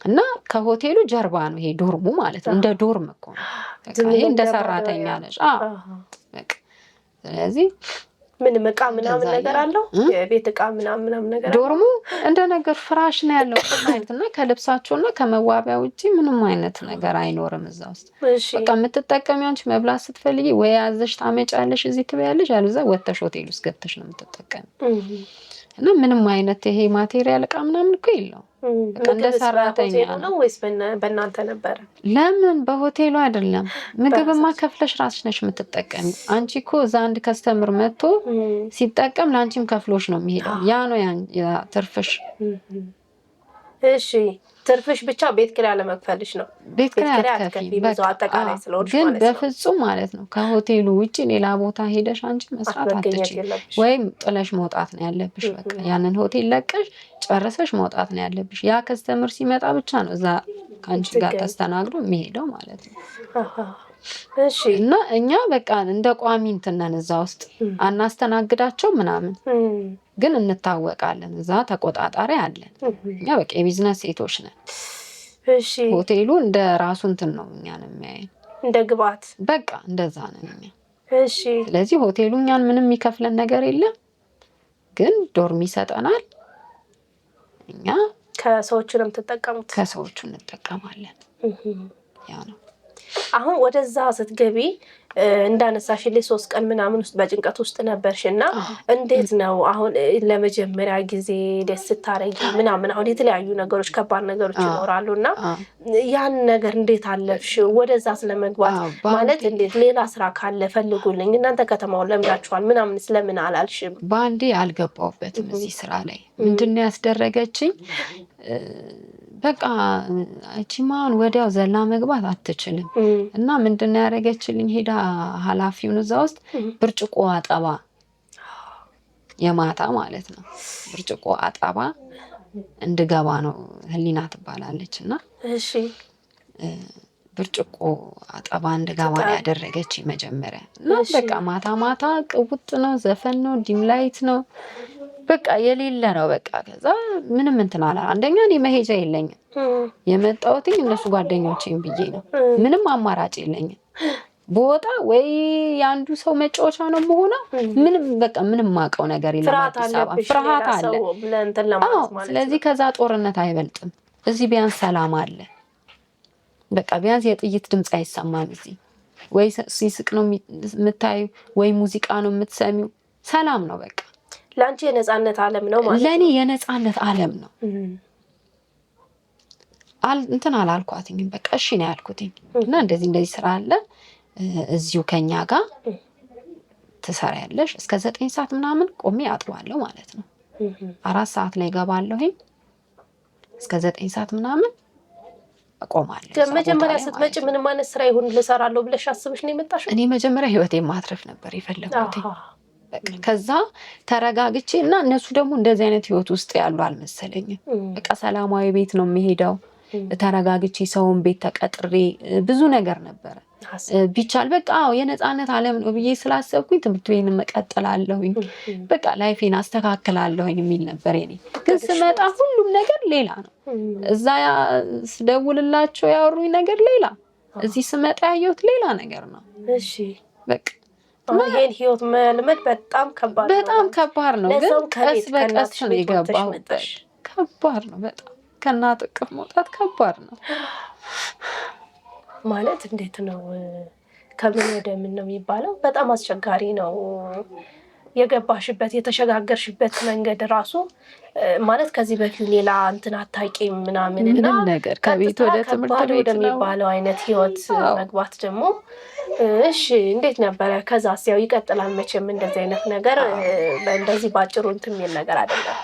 እና ከሆቴሉ ጀርባ ነው ይሄ ዶርሙ ማለት ነው። እንደ ዶርም እኮ ነው። በቃ ይሄ እንደ ሰራተኛ ነሽ። በቃ ስለዚህ ምን እቃ ምናምን ነገር አለው የቤት እቃ ምናምን ነገር ዶርሙ እንደነገር ፍራሽ ነው ያለው ማለት እና ከልብሳቸውና ከመዋቢያ ውጪ ምንም አይነት ነገር አይኖርም እዛ ውስጥ። በቃ የምትጠቀሚው አንቺ መብላት ስትፈልጊ ወይ ያዘሽ ታመጫለሽ እዚህ ትበያለሽ፣ አለዛ ወተሽ ሆቴል ውስጥ ገብተሽ ነው የምትጠቀሚው። እና ምንም አይነት ይሄ ማቴሪያል እቃ ምናምን እኮ የለው። በቃ እንደ ሰራተኛ ነው ወይስ በእናንተ ነበር? ለምን በሆቴሉ አይደለም። ምግብማ ከፍለሽ ራስሽ ነሽ የምትጠቀሚው። አንቺ እኮ እዛ አንድ ከስተምር መጥቶ ሲጠቀም ላንቺም ከፍሎሽ ነው የሚሄደው። ያ ነው ያ ትርፍሽ። እሺ ትርፍሽ ብቻ ቤት ኪራይ ለመክፈልሽ ነው። ቤት ኪራይ አትከፊ በቃ አጠቃላይ ስለሆነሽ ግን በፍጹም ማለት ነው ከሆቴሉ ውጪ ሌላ ቦታ ሄደሽ አንቺ መስራት አትችይም። ወይም ጥለሽ መውጣት ነው ያለብሽ። በቃ ያንን ሆቴል ለቀሽ ጨርሰሽ መውጣት ነው ያለብሽ። ያ ከስተመር ሲመጣ ብቻ ነው እዛ ካንቺ ጋር ተስተናግዶ የሚሄደው ማለት ነው። እሺ እና እኛ በቃ እንደ ቋሚ እንትን ነን እዛ ውስጥ አናስተናግዳቸው ምናምን ግን እንታወቃለን። እዛ ተቆጣጣሪ አለን። እኛ በቃ የቢዝነስ ሴቶች ነን። እሺ ሆቴሉ እንደ ራሱ እንትን ነው እኛን የሚያየን እንደ ግብአት በቃ እንደዛ ነን እኛ። እሺ ስለዚህ ሆቴሉ እኛን ምንም የሚከፍለን ነገር የለም፣ ግን ዶርም ይሰጠናል። እኛ ከሰዎቹ ነው የምትጠቀሙት? ከሰዎቹ እንጠቀማለን። ያ ነው። አሁን ወደዛ ስትገቢ እንዳነሳሽልኝ 3 ቀን ምናምን ውስጥ በጭንቀት ውስጥ ነበርሽና እንዴት ነው አሁን ለመጀመሪያ ጊዜ ደስ ስታረጊ ምናምን አሁን የተለያዩ ነገሮች ከባድ ነገሮች ይኖራሉና ያን ነገር እንዴት አለፍሽ? ወደዛ ስለመግባት ማለት እንዴት ሌላ ስራ ካለ ፈልጉልኝ እናንተ ከተማውን ለምዳችኋል ምናምን ስለምን አላልሽም? ባንዴ አልገባውበትም እዚህ ስራ ላይ። ምንድነው ያስደረገችኝ? በቃ እቺማን ወዲያው ዘላ መግባት አትችልም እና ምንድነው ያደረገችልኝ? ሄዳ ኃላፊውን እዛ ውስጥ ብርጭቆ አጠባ የማታ ማለት ነው ብርጭቆ አጠባ እንድገባ ነው። ህሊና ትባላለች እና እሺ ብርጭቆ አጠባ እንድገባ ያደረገች መጀመሪያ እና በቃ ማታ ማታ ቅውጥ ነው፣ ዘፈን ነው፣ ዲም ላይት ነው፣ በቃ የሌለ ነው። በቃ ከዛ ምንም እንትን አላ አንደኛ እኔ መሄጃ የለኝም የመጣሁት እነሱ ጓደኞቼን ብዬ ነው። ምንም አማራጭ የለኝም። በወጣ ወይ ያንዱ ሰው መጫወቻ ነው የምሆነው። ምንም በቃ ምንም ማቀው ነገር የለም። ፍርሃት አለ። ስለዚህ ከዛ ጦርነት አይበልጥም። እዚህ ቢያንስ ሰላም አለ። በቃ ቢያንስ የጥይት ድምጽ አይሰማም። እዚህ ወይ ሲስቅ ነው የምታዩ ወይ ሙዚቃ ነው የምትሰሚው። ሰላም ነው በቃ። ላንቺ የነጻነት ዓለም ነው ማለት ነው። ለኔ የነጻነት ዓለም ነው። እንትን አላልኳትኝም በቃ እሺ ነው ያልኩትኝ። እና እንደዚህ ስራ አለ እዚሁ ከኛ ጋር ትሰሪያለሽ እስከ 9 ሰዓት ምናምን ቆሜ አጥባለሁ ማለት ነው። 4 ሰዓት ላይ ገባለሁ እስከ 9 ሰዓት ምናምን እቆማለሁ። መጀመሪያ ስትመጪ ምንም አይነት ስራ ይሁን ልሰራለሁ ብለሽ አስበሽ ነው የመጣሽው? እኔ መጀመሪያ ህይወቴን ማትረፍ ነበር የፈለኩት። በቃ ከዛ ተረጋግቼ እና እነሱ ደግሞ እንደዚህ አይነት ህይወት ውስጥ ያሉ አልመሰለኝም። በቃ ሰላማዊ ቤት ነው የሚሄደው ተረጋግቼ ሰውን ቤት ተቀጥሬ ብዙ ነገር ነበር። ቢቻል በቃ የነፃነት ዓለም ነው ብዬ ስላሰብኩኝ ትምህርት ቤትን መቀጠላለሁኝ በቃ ላይፌን አስተካክላለሁኝ የሚል ነበር የኔ። ግን ስመጣ ሁሉም ነገር ሌላ ነው። እዛ ስደውልላቸው ያወሩኝ ነገር ሌላ፣ እዚህ ስመጣ ያየሁት ሌላ ነገር ነው። እሺ በቃ ይሄን ህይወት መልመድ በጣም ከባድ ነው። ግን ቀስ በቀስ ነው የገባሁት። ከባድ ነው በጣም። ከእናት እቅፍ መውጣት ከባድ ነው ማለት። እንዴት ነው ከምን ወደ ምን ነው የሚባለው? በጣም አስቸጋሪ ነው። የገባሽበት የተሸጋገርሽበት መንገድ ራሱ ማለት ከዚህ በፊት ሌላ እንትን አታውቂም ምናምን እና ነገር ከቤት ወደ ትምህርት ቤት የሚባለው አይነት ህይወት መግባት ደግሞ እሺ እንዴት ነበረ? ከዛስ ያው ይቀጥላል መቼም እንደዚህ አይነት ነገር እንደዚህ ባጭሩ እንትን የሚል ነገር አይደለም።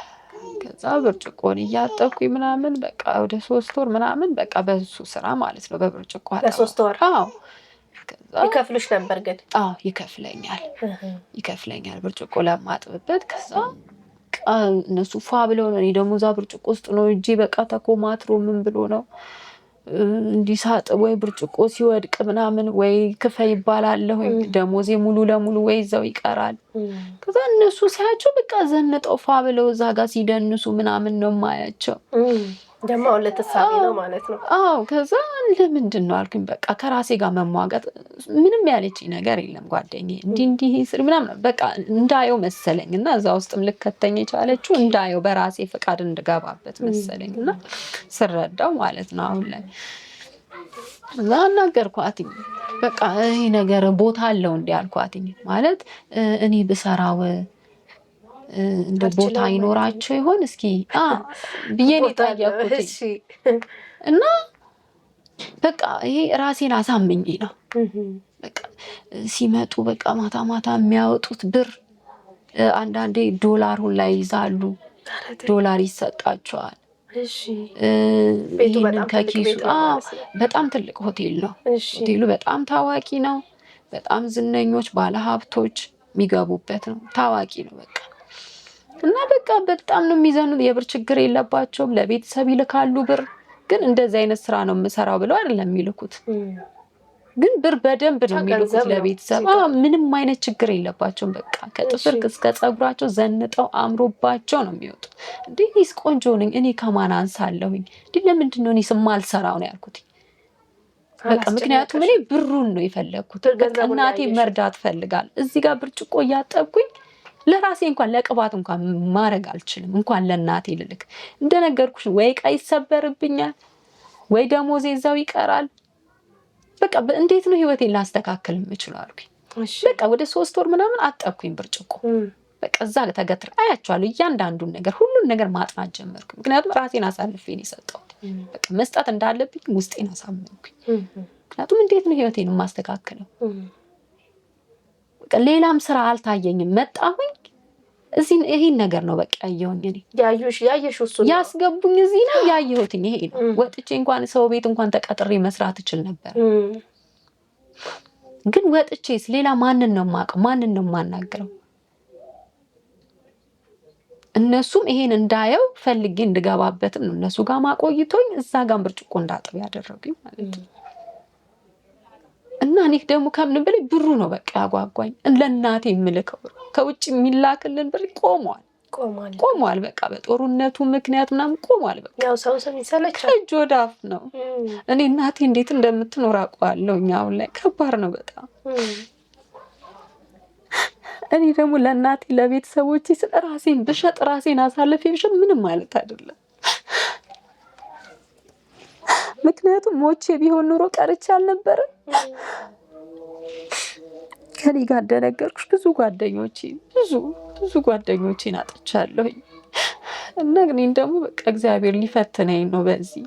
ከዛ ብርጭቆን እያጠብኩኝ ምናምን በቃ ወደ 3 ወር ምናምን በቃ በሱ ስራ ማለት ነው በብርጭቆ አጠባ። ለ3 ወር? አዎ። ከዛ ይከፍልሽ ነበር ግን? አዎ ይከፍለኛል ብርጭቆ ለማጥብበት። ከዛ እነሱ ፏ ብለው ነው፣ እኔ ደግሞ እዛ ብርጭቆ ውስጥ ነው እጄ በቃ ተኮማትሮ ምን ብሎ ነው እንዲሳጥብ ወይ ብርጭቆ ሲወድቅ ምናምን ወይ ክፈይ ይባላለሁ። ደሞዜ ሙሉ ለሙሉ ወይ እዛው ይቀራል። ከዛ እነሱ ሲያቸው በቃ ዘንጠው ፏ ብለው እዛ ጋር ሲደንሱ ምናምን ነው ማያቸው። ደግሞ ለተሳቢ ነው ማለት ነው። አዎ። ከዛ ለምንድን ነው አልኩኝ። በቃ ከራሴ ጋር መሟገት። ምንም ያለችኝ ነገር የለም ጓደኛዬ እንዲህ ስል ምናምን በቃ እንዳየው መሰለኝ እና እዛ ውስጥም ልከተኝ የቻለችው እንዳየው በራሴ ፈቃድ እንድገባበት መሰለኝ እና ስረዳው ማለት ነው። አሁን ላይ እዛ አናገርኳትኝ። በቃ ይሄ ነገር ቦታ አለው እንዴ አልኳትኝ። ማለት እኔ ብሰራው እንደ ቦታ ይኖራቸው ይሆን እስኪ ብዬ ነው የጠየኩት። እና በቃ ይሄ ራሴን አሳምኜ ነው በቃ ሲመጡ በቃ ማታ ማታ የሚያወጡት ብር አንዳንዴ ዶላር ሁላ ይዛሉ። ዶላር ይሰጣቸዋል። ይህንን ከኪሱ በጣም ትልቅ ሆቴል ነው። ሆቴሉ በጣም ታዋቂ ነው። በጣም ዝነኞች ባለሀብቶች የሚገቡበት ነው። ታዋቂ ነው በቃ። እና በቃ በጣም ነው የሚዘኑት። የብር ችግር የለባቸውም። ለቤተሰብ ይልካሉ ብር። ግን እንደዚህ አይነት ስራ ነው የምሰራው ብለው አይደለም የሚልኩት። ግን ብር በደንብ ነው የሚልኩት ለቤተሰብ። ምንም አይነት ችግር የለባቸውም። በቃ ከጥፍር እስከ ፀጉራቸው ዘንጠው አምሮባቸው ነው የሚወጡት። እንዴ እኔስ ቆንጆ ነኝ፣ እኔ ከማን አንሳለሁኝ? እንዴ ለምንድን ነው እኔስ የማልሰራው ነው ያልኩት። በቃ ምክንያቱም እኔ ብሩን ነው የፈለግኩት። እናቴ መርዳት ፈልጋል። እዚህ ጋር ብርጭቆ እያጠብኩኝ ለራሴ እንኳን ለቅባት እንኳን ማድረግ አልችልም፣ እንኳን ለእናቴ ልልክ። እንደነገርኩሽ ወይ ዕቃ ይሰበርብኛል ወይ ደሞዜ እዛው ይቀራል። በቃ እንዴት ነው ህይወቴን ላስተካክል የምችለው አልኩኝ። በቃ ወደ 3 ወር ምናምን አጠብኩኝ ብርጭቆ። በቃ እዛ ተገትር አያቸዋለሁ እያንዳንዱን ነገር፣ ሁሉን ነገር ማጥናት ጀመርኩ። ምክንያቱም ራሴን አሳልፌ ነው የሰጠሁት። በቃ መስጠት እንዳለብኝ ውስጤን አሳመንኩኝ። ምክንያቱም እንዴት ነው ህይወቴን የማስተካክለው? በቃ ሌላም ስራ አልታየኝም። መጣሁኝ እዚህ ይሄን ነገር ነው በቃ ያየሁኝ። እኔ ያየሽ እሱ ያስገቡኝ እዚህ ነው ያየሁትኝ። ይሄ ነው ወጥቼ እንኳን ሰው ቤት እንኳን ተቀጥሬ መስራት እችል ነበር። ግን ወጥቼስ ሌላ ማንን ነው የማውቀው? ማንን ነው የማናግረው? እነሱም ይሄን እንዳየው ፈልጌ እንድገባበትም ነው እነሱ ጋር ማቆይቶኝ እዛ ጋር ብርጭቆ እንዳጥብ ያደረጉኝ ማለት ነው። እና እኔ ደግሞ ከምንም በላይ ብሩ ነው በቃ ያጓጓኝ። ለእናቴ የምልከው ከውጭ የሚላክልን ብር ቆሟል። በቃ በጦርነቱ ምክንያት ምናምን ቆሟል። በቃ ያው ሰው ይሰለቻል። ከእጅ ወደ አፍ ነው። እኔ እናቴ እንዴት እንደምትኖር አውቀዋለሁ። አሁን ላይ ከባድ ነው በጣም። እኔ ደግሞ ለእናቴ ለቤተሰቦቼ ስለ ራሴን ብሸጥ ራሴን አሳልፌ ብሸጥ ምንም ማለት አይደለም። ምክንያቱም ሞቼ ቢሆን ኑሮ ቀርቼ አልነበረም። ከኔ ጋር እንደነገርኩሽ ብዙ ጓደኞቼን አጥቻለሁ። እና እኔን ደግሞ በቃ እግዚአብሔር ሊፈትነኝ ነው በዚህ።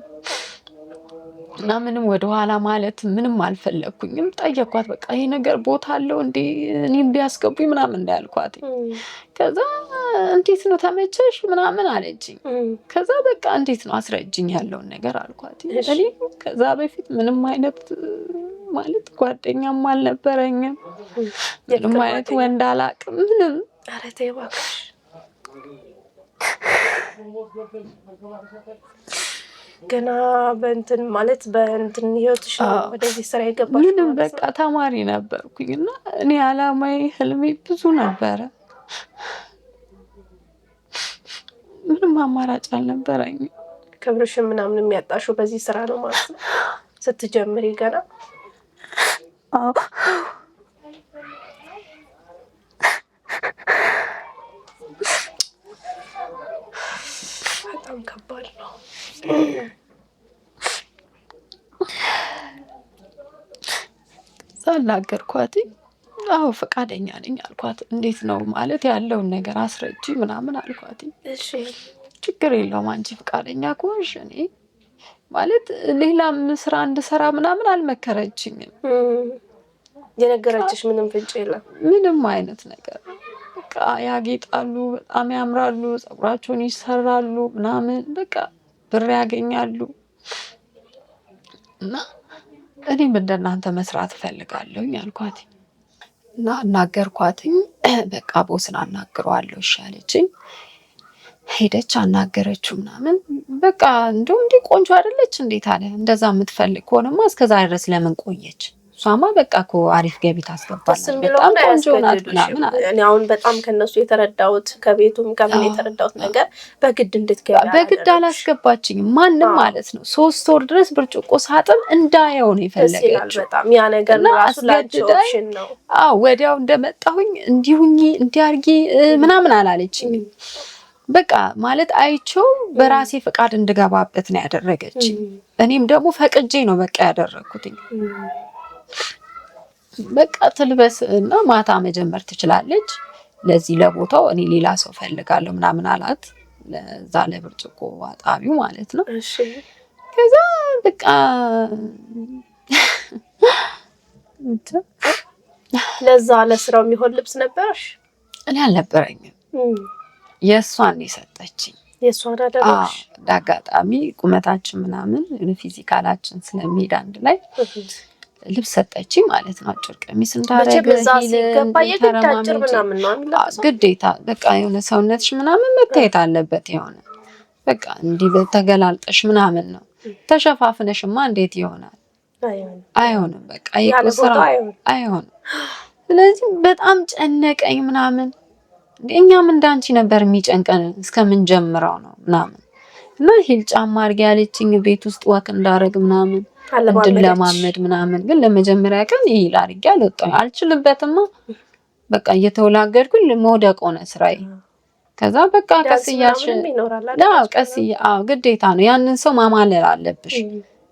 እና ምንም ወደኋላ ማለት ምንም አልፈለኩኝም። ጠየኳት በቃ ይሄ ነገር ቦታ አለው እንዴ እኔም ቢያስገቡኝ ምናምን እንዳልኳት። ከዛ እንዴት ነው ተመቸሽ ምናምን አለችኝ። ከዛ በቃ እንዴት ነው አስረጅኝ ያለውን ነገር አልኳት። እኔ ከዛ በፊት ምንም አይነት ማለት ጓደኛም አልነበረኝም። ምንም አይነት ወንድ አላውቅም ምንም። ኧረ ተይ እባክሽ። ገና በእንትን ማለት በእንትን ህይወትሽ ነው ወደዚህ ስራ የገባሽ? ምንም በቃ ተማሪ ነበርኩኝ እና እኔ አላማዬ ህልሜ ብዙ ነበረ። ምንም አማራጭ አልነበረኝም። ክብርሽን ምናምን የሚያጣሽው በዚህ ስራ ነው ማለት ነው ስትጀምሪ ገና? አዎ በጣም ከባድ ነው። ሳናገርኳት አዎ ፈቃደኛ ነኝ አልኳት። እንዴት ነው ማለት ያለውን ነገር አስረጂ ምናምን አልኳት። እሺ ችግር የለውም አንቺ ፈቃደኛ ከሆንሽ እኔ ማለት ሌላም ስራ እንድሰራ ምናምን አልመከረችኝም። የነገረችሽ ምንም ፍንጭ የለም? ምንም አይነት ነገር በቃ ያጌጣሉ፣ በጣም ያምራሉ፣ ፀጉራቸውን ይሰራሉ ምናምን በቃ ብር ያገኛሉ እና እኔም እንደናንተ መስራት እፈልጋለሁኝ አልኳት እና አናገርኳትኝ። በቃ ቦስን አናግረዋለሁ እሺ አለችኝ። ሄደች አናገረችው ምናምን በቃ እንደው እንዲህ ቆንጆ አይደለች እንዴት አለ። እንደዛ የምትፈልግ ከሆነማ እስከዛ ድረስ ለምን ቆየች? እሷማ በቃ እኮ አሪፍ ገቢ ታስገባለች፣ በጣም ቆንጆ ናት ምናምን አለ። እኔ አሁን በጣም ከነሱ የተረዳሁት ከቤቱም ከምን የተረዳሁት ነገር በግድ እንድትገቢ በግድ አላስገባችኝም ማንም ማለት ነው። 3 ወር ድረስ ብርጭቆ ሳጥን እንዳየው ነው የፈለገችው። በጣም ያ ነገር ራሱ ላጭሽን ነው። አዎ ወዲያው እንደመጣሁኝ እንዲሁኝ እንዲያርጊ ምናምን አላለችኝም። በቃ ማለት አይቼው በራሴ ፍቃድ እንድገባበት ነው ያደረገች። እኔም ደግሞ ፈቅጄ ነው በቃ ያደረኩትኝ። በቃ ትልበስ እና ማታ መጀመር ትችላለች፣ ለዚህ ለቦታው እኔ ሌላ ሰው ፈልጋለሁ ምናምን አላት። ለዛ ለብርጭቆ አጣቢው ማለት ነው። እሺ ከዛ በቃ ለዛ ለስራው የሚሆን ልብስ ነበርሽ? እኔ አልነበረኝም። የእሷን የሰጠችኝ። የእሷን አደረግሽ? አጋጣሚ ቁመታችን ምናምን ፊዚካላችን ስለሚሄድ አንድ ላይ ልብስ ሰጠችኝ ማለት ነው። አጭር ቀሚስ እንዳረገ ግዴታ በቃ የሆነ ሰውነትሽ ምናምን መታየት አለበት። የሆነ በቃ እንዲህ ተገላልጠሽ ምናምን ነው። ተሸፋፍነሽማ እንዴት ይሆናል? አይሆንም። በቃ ይቆስራ አይሆንም። ስለዚህ በጣም ጨነቀኝ ምናምን። እኛም እንዳንቺ ነበር የሚጨንቀን እስከምን ጀምረው ነው ምናምን እና ሂል ጫማ አድርጌ ያለችኝ ቤት ውስጥ ወክ እንዳረግ ምናምን እንድለማመድ ምናምን። ግን ለመጀመሪያ ቀን ሂል አድርጌ አልወጣሁም፣ አልችልበትማ። በቃ እየተወላገድኩኝ መውደቅ ሆነ ስራዬ። ከዛ በቃ ቀስያሽ ግዴታ ነው ያንን ሰው ማማለል አለብሽ።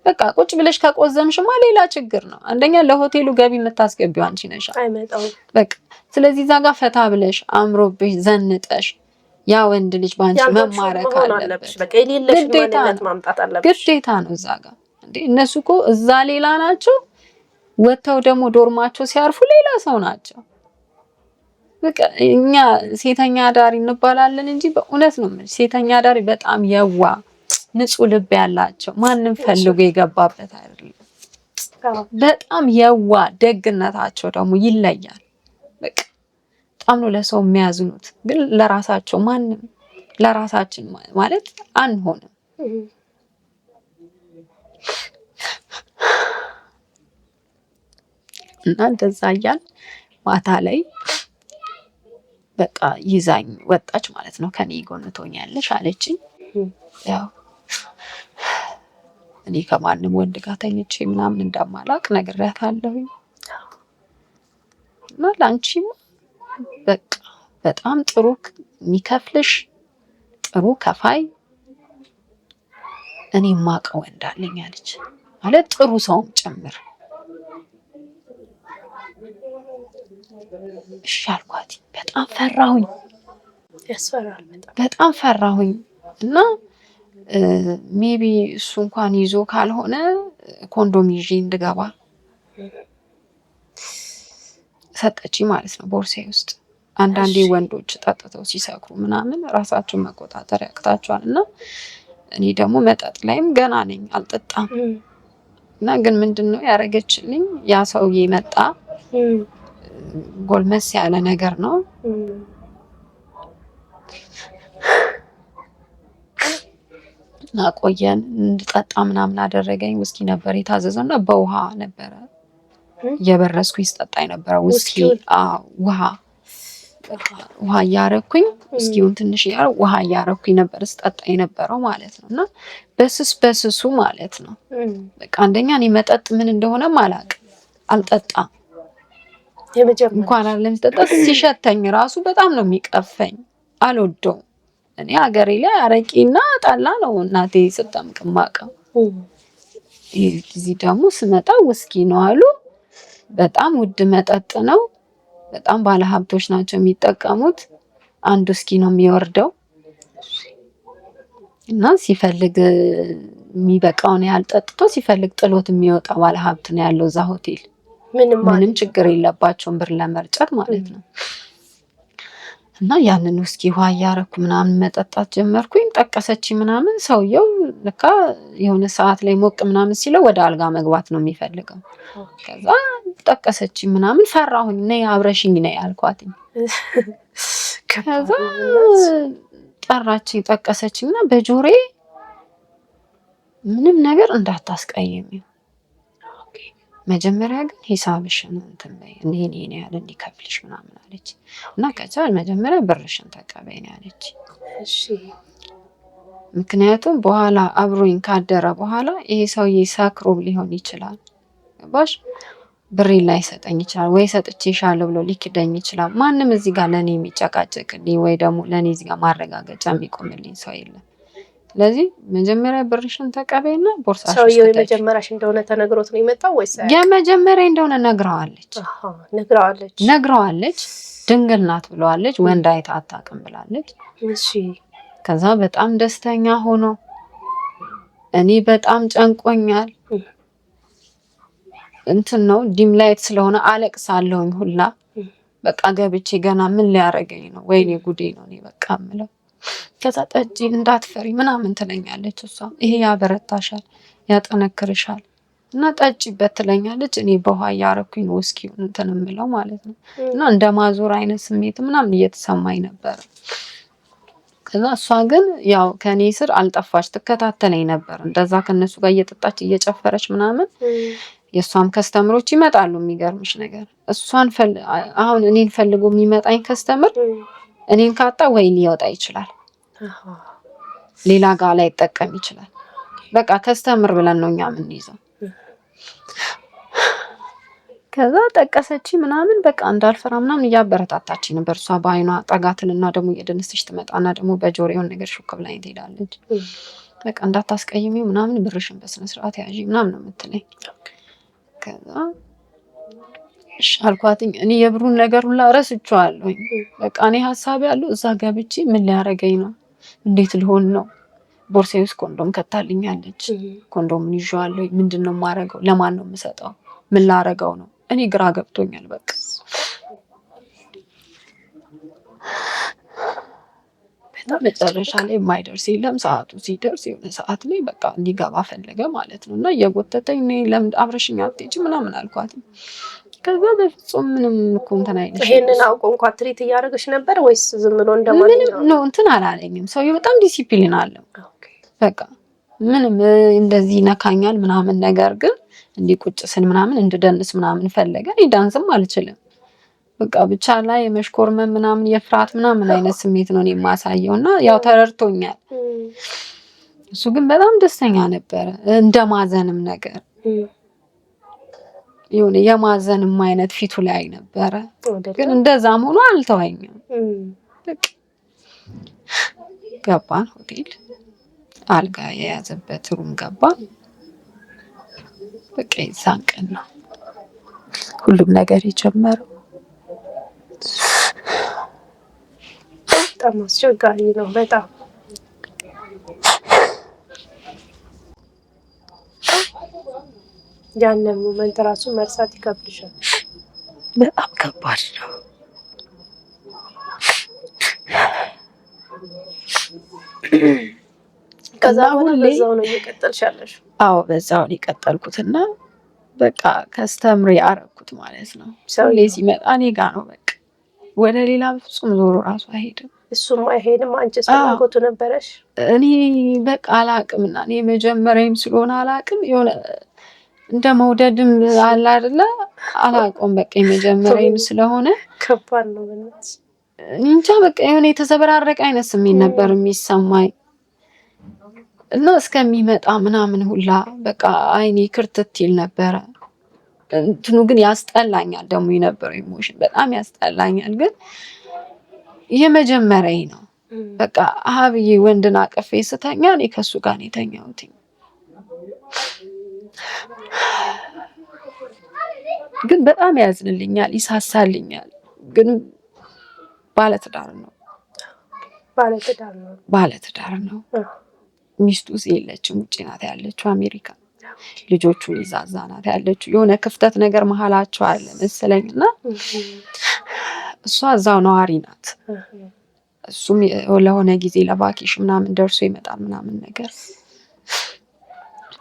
በቃ ቁጭ ብለሽ ከቆዘምሽማ ሌላ ችግር ነው። አንደኛ ለሆቴሉ ገቢ የምታስገቢው አንቺ ነሽ አይመጣው። በቃ ስለዚህ እዛ ጋር ፈታ ብለሽ አምሮብሽ ዘንጠሽ ያ ወንድ ልጅ ባንቺ መማረክ አለበት። በቃ የሌለሽ ማንነት ማምጣት አለብሽ። ግዴታ ነው እዛ ጋር እንዴ። እነሱ እኮ እዛ ሌላ ናቸው፣ ወተው ደግሞ ዶርማቸው ሲያርፉ ሌላ ሰው ናቸው። በቃ እኛ ሴተኛ አዳሪ እንባላለን እንጂ በእውነት ነው ሴተኛ አዳሪ በጣም የዋ ንጹህ ልብ ያላቸው ማንም ፈልጎ የገባበት አይደለም። በጣም የዋ ደግነታቸው ደግሞ ይለያል። በቃ በጣም ነው ለሰው የሚያዝኑት፣ ግን ለራሳቸው ማንም ለራሳችን ማለት አንሆንም። እና እንደዛ እያል ማታ ላይ በቃ ይዛኝ ወጣች ማለት ነው። ከኔ ጎን ትሆኛለሽ አለችኝ። ያው እኔ ከማንም ወንድ ጋር ተኝቼ ምናምን እንደማላቅ ነግሬያታለሁ። እና ላንቺም በቃ በጣም ጥሩ የሚከፍልሽ ጥሩ ከፋይ እኔ ማቀው ወንድ አለኝ አለች። ማለት ጥሩ ሰውም ጭምር። እሺ አልኳት። በጣም ፈራሁኝ፣ ያስፈራል። በጣም ፈራሁኝ እና ሜቢ እሱ እንኳን ይዞ ካልሆነ ኮንዶም ይዤ እንድገባ ሰጠችኝ ማለት ነው ቦርሳዬ ውስጥ። አንዳንዴ ወንዶች ጠጥተው ሲሰክሩ ምናምን ራሳቸውን መቆጣጠር ያቅታቸዋል እና እኔ ደግሞ መጠጥ ላይም ገና ነኝ አልጠጣም። እና ግን ምንድነው ያረገችልኝ? ያ ሰውዬ መጣ። ጎልመስ ያለ ነገር ነው። እና ቆየን እንድጠጣ ምናምን አደረገኝ። ውስኪ ነበር የታዘዘው እና በውሃ ነበረ እየበረስኩኝ ስጠጣ የነበረው ውስኪ። ውሃ እያረኩኝ ውስኪውን ትንሽ ውሃ እያረኩኝ ነበር ስጠጣ የነበረው ማለት ነው። እና በስሱ ማለት ነው። በቃ አንደኛ እኔ መጠጥ ምን እንደሆነም አላውቅም፣ አልጠጣም። እንኳን አይደለም ስጠጣ ሲሸተኝ ራሱ በጣም ነው የሚቀፈኝ፣ አልወደውም። እኔ ሀገሬ ላይ አረቂና ጠላ ነው እናቴ ስጠምቅ የማውቀው። እዚህ ደግሞ ስመጣ ውስኪ ነው አሉ። በጣም ውድ መጠጥ ነው። በጣም ባለሀብቶች ናቸው የሚጠቀሙት። አንድ ውስኪ ነው የሚወርደው እና ሲፈልግ የሚበቃውን ያህል ጠጥቶ ሲፈልግ ጥሎት የሚወጣ ባለሀብት ነው ያለው እዛ ሆቴል። ምንም ችግር የለባቸውም ብር ለመርጨት ማለት ነው። እና ያንን ውስኪ ውሃ እያረኩ ምናምን መጠጣት ጀመርኩኝ። ጠቀሰች ምናምን። ሰውየው ልካ የሆነ ሰዓት ላይ ሞቅ ምናምን ሲለው ወደ አልጋ መግባት ነው የሚፈልገው። ከዛ ጠቀሰች ምናምን። ፈራሁኝ። ነይ አብረሽኝ ነይ አልኳትኝ። ከዛ ጠራችኝ፣ ጠቀሰችኝና በጆሮዬ ምንም ነገር እንዳታስቀይሚው፣ መጀመሪያ ግን ሂሳብሽን እንትን በይ እኔ ያለ እንዲከፍልሽ ምናምን አለች። እና ከቻል መጀመሪያ ብርሽን ተቀበይኝ አለች። እሺ። ምክንያቱም በኋላ አብሮኝ ካደረ በኋላ ይሄ ሰውዬ ሰክሮ ሊሆን ይችላል፣ ገባሽ? ብሬ ላይ ሰጠኝ ይችላል ወይ ሰጥቼሻለሁ ብሎ ሊክደኝ ይችላል። ማንም እዚህ ጋር ለኔ የሚጨቃጨቅልኝ ወይ ደግሞ ለኔ እዚህ ጋር ማረጋገጫ የሚቆምልኝ ሰው የለም። ስለዚህ መጀመሪያ ብርሽን ተቀበይና ቦርሳሽ ውስጥ ሰውዬው የመጀመሪያሽ እንደሆነ ተነግሮት ነው የመጣው ወይስ? የመጀመሪያ እንደሆነ ነግረዋለች። ነግረዋለች። ድንግል ናት ብለዋለች። ወንድ አይታ አታውቅም ብላለች። እሺ። ከዛ በጣም ደስተኛ ሆኖ እኔ በጣም ጨንቆኛል። እንትን ነው ዲም ላይት ስለሆነ አለቅሳለሁኝ ሁላ። በቃ ገብቼ ገና ምን ሊያረገኝ ነው? ወይኔ ጉዴ ነው እኔ በቃ ምለው። ከዛ ጠጪ እንዳትፈሪ ምናምን ትለኛለች እሷ። ይሄ ያበረታሻል፣ ያጠነክርሻል እና ጠጪበት ትለኛለች። እኔ በውሃ እያረኩኝ ነው ውስኪውን እንትን የምለው ማለት ነው። እና እንደ ማዞር አይነት ስሜት ምናምን እየተሰማኝ ነበር። ከዛ እሷ ግን ያው ከኔ ስር አልጠፋች፣ ትከታተለኝ ነበር። እንደዛ ከነሱ ጋር እየጠጣች እየጨፈረች ምናምን። የእሷም ከስተምሮች ይመጣሉ። የሚገርምሽ ነገር አሁን እኔን ፈልጎ የሚመጣኝ ከስተምር እኔን ካጣ ወይ ሊወጣ ይችላል፣ ሌላ ጋር ላይ ይጠቀም ይችላል። በቃ ከስተምር ብለን ነው እኛ የምንይዘው። ከዛ ጠቀሰች ምናምን በቃ እንዳልፈራ ምናምን እያበረታታች ነበር። እሷ በአይኗ ጠጋትልና ደግሞ እየደነሰች ትመጣና ደግሞ በጆሮውን ነገር ሹክ ብላኝ ትሄዳለች። በቃ እንዳታስቀይሚው ምናምን ብርሽን በስነ ስርዓት ያዢ ምናምን ነው የምትለኝ። ከዛ እሺ አልኳትኝ። እኔ የብሩን ነገር ሁላ ረስቼዋለሁ። በቃ እኔ ሀሳብ ያለው እዛ ገብቼ ምን ሊያረገኝ ነው? እንዴት ሊሆን ነው? ቦርሳዬ ውስጥ ኮንዶም ከታልኛለች። ኮንዶምን ይዤዋለሁ። ምንድነው የማረገው? ለማን ነው የምሰጠው? ምን ላረገው ነው? እኔ ግራ ገብቶኛል በቃ። መጨረሻ ላይ የማይደርስ የለም። ሰዓቱ ሲደርስ የሆነ ሰዓት ላይ በቃ ሊገባ ፈለገ ማለት ነው። እና እየጎተተኝ እኔ ለምን አብረሽኝ አትሄጂም ምናምን አልኳት። ከዛ በፍጹም ምንም እኮ እንትን አይልሽ። ይሄንን አውቆ እንኳን ትሪት እያደረገች ነበር ወይስ ዝም ብሎ እንደማንኛውም ነው? እንትን አላለኝም። ሰውዬው በጣም ዲሲፕሊን አለው። በቃ ምንም እንደዚህ ነካኛል ምናምን ነገር ግን እንዲህ ቁጭ ስል ምናምን እንድደንስ ምናምን ፈለገ። እኔ ዳንስም አልችልም። በቃ ብቻ ላይ የመሽኮርመም ምናምን የፍርሃት ምናምን አይነት ስሜት ነው የማሳየው። እና ያው ተረድቶኛል። እሱ ግን በጣም ደስተኛ ነበረ። እንደማዘንም ነገር የሆነ የማዘንም አይነት ፊቱ ላይ ነበረ። ግን እንደዛም ሆኖ አልተወኝም። ገባን ሆቴል፣ አልጋ የያዘበት ሩም ገባን። በቃ የዛን ቀን ነው ሁሉም ነገር የጀመረው። በጣም አስቸጋሪ ነው። በጣም ያንን ሞመንት ራሱ መርሳት ይከብድሻል። በጣም ከባድ ነው። ከዛ በኋላ በዛው ነው እየቀጠልሻለሽ? አዎ በዛው ነው የቀጠልኩትና በቃ ከስተምሪ አረኩት ማለት ነው። ሰው ላይ ሲመጣ እኔ ጋር ነው በቃ ወደ ሌላ ፍጹም ዞሮ ራሱ አይሄድም። እሱም አይሄድም። አንቺ ፍላጎቱ ነበረሽ? እኔ በቃ አላቅምና እኔ መጀመሪያም ስለሆነ አላቅም የሆነ እንደ መውደድም አለ አይደለ አላውቀውም። በቃ የመጀመሪያም ስለሆነ ከባድ ነው ማለት እንጃ በቃ የሆነ የተዘበራረቀ አይነት ስሜት ነበር የሚሰማኝ እና እስከሚመጣ ምናምን ሁላ በቃ አይኔ ክርትት ይል ነበረ። እንትኑ ግን ያስጠላኛል ደግሞ የነበረው ኢሞሽን በጣም ያስጠላኛል። ግን የመጀመሪያዬ ነው በቃ አብዬ ወንድን አቅፌ ስተኛ እኔ ከሱ ጋር ነው የተኛሁት። ግን በጣም ያዝንልኛል፣ ይሳሳልኛል። ግን ባለትዳር ነው። ሚስቱ የለችም፣ ውጪ ናት ያለችው አሜሪካ። ልጆቹን ይዛዛ ናት ያለችው። የሆነ ክፍተት ነገር መሀላቸው አለ መሰለኝና እሷ እዛው ነዋሪ ናት። እሱም ለሆነ ጊዜ ለቫኬሽን ምናምን ደርሶ ይመጣል ምናምን ነገር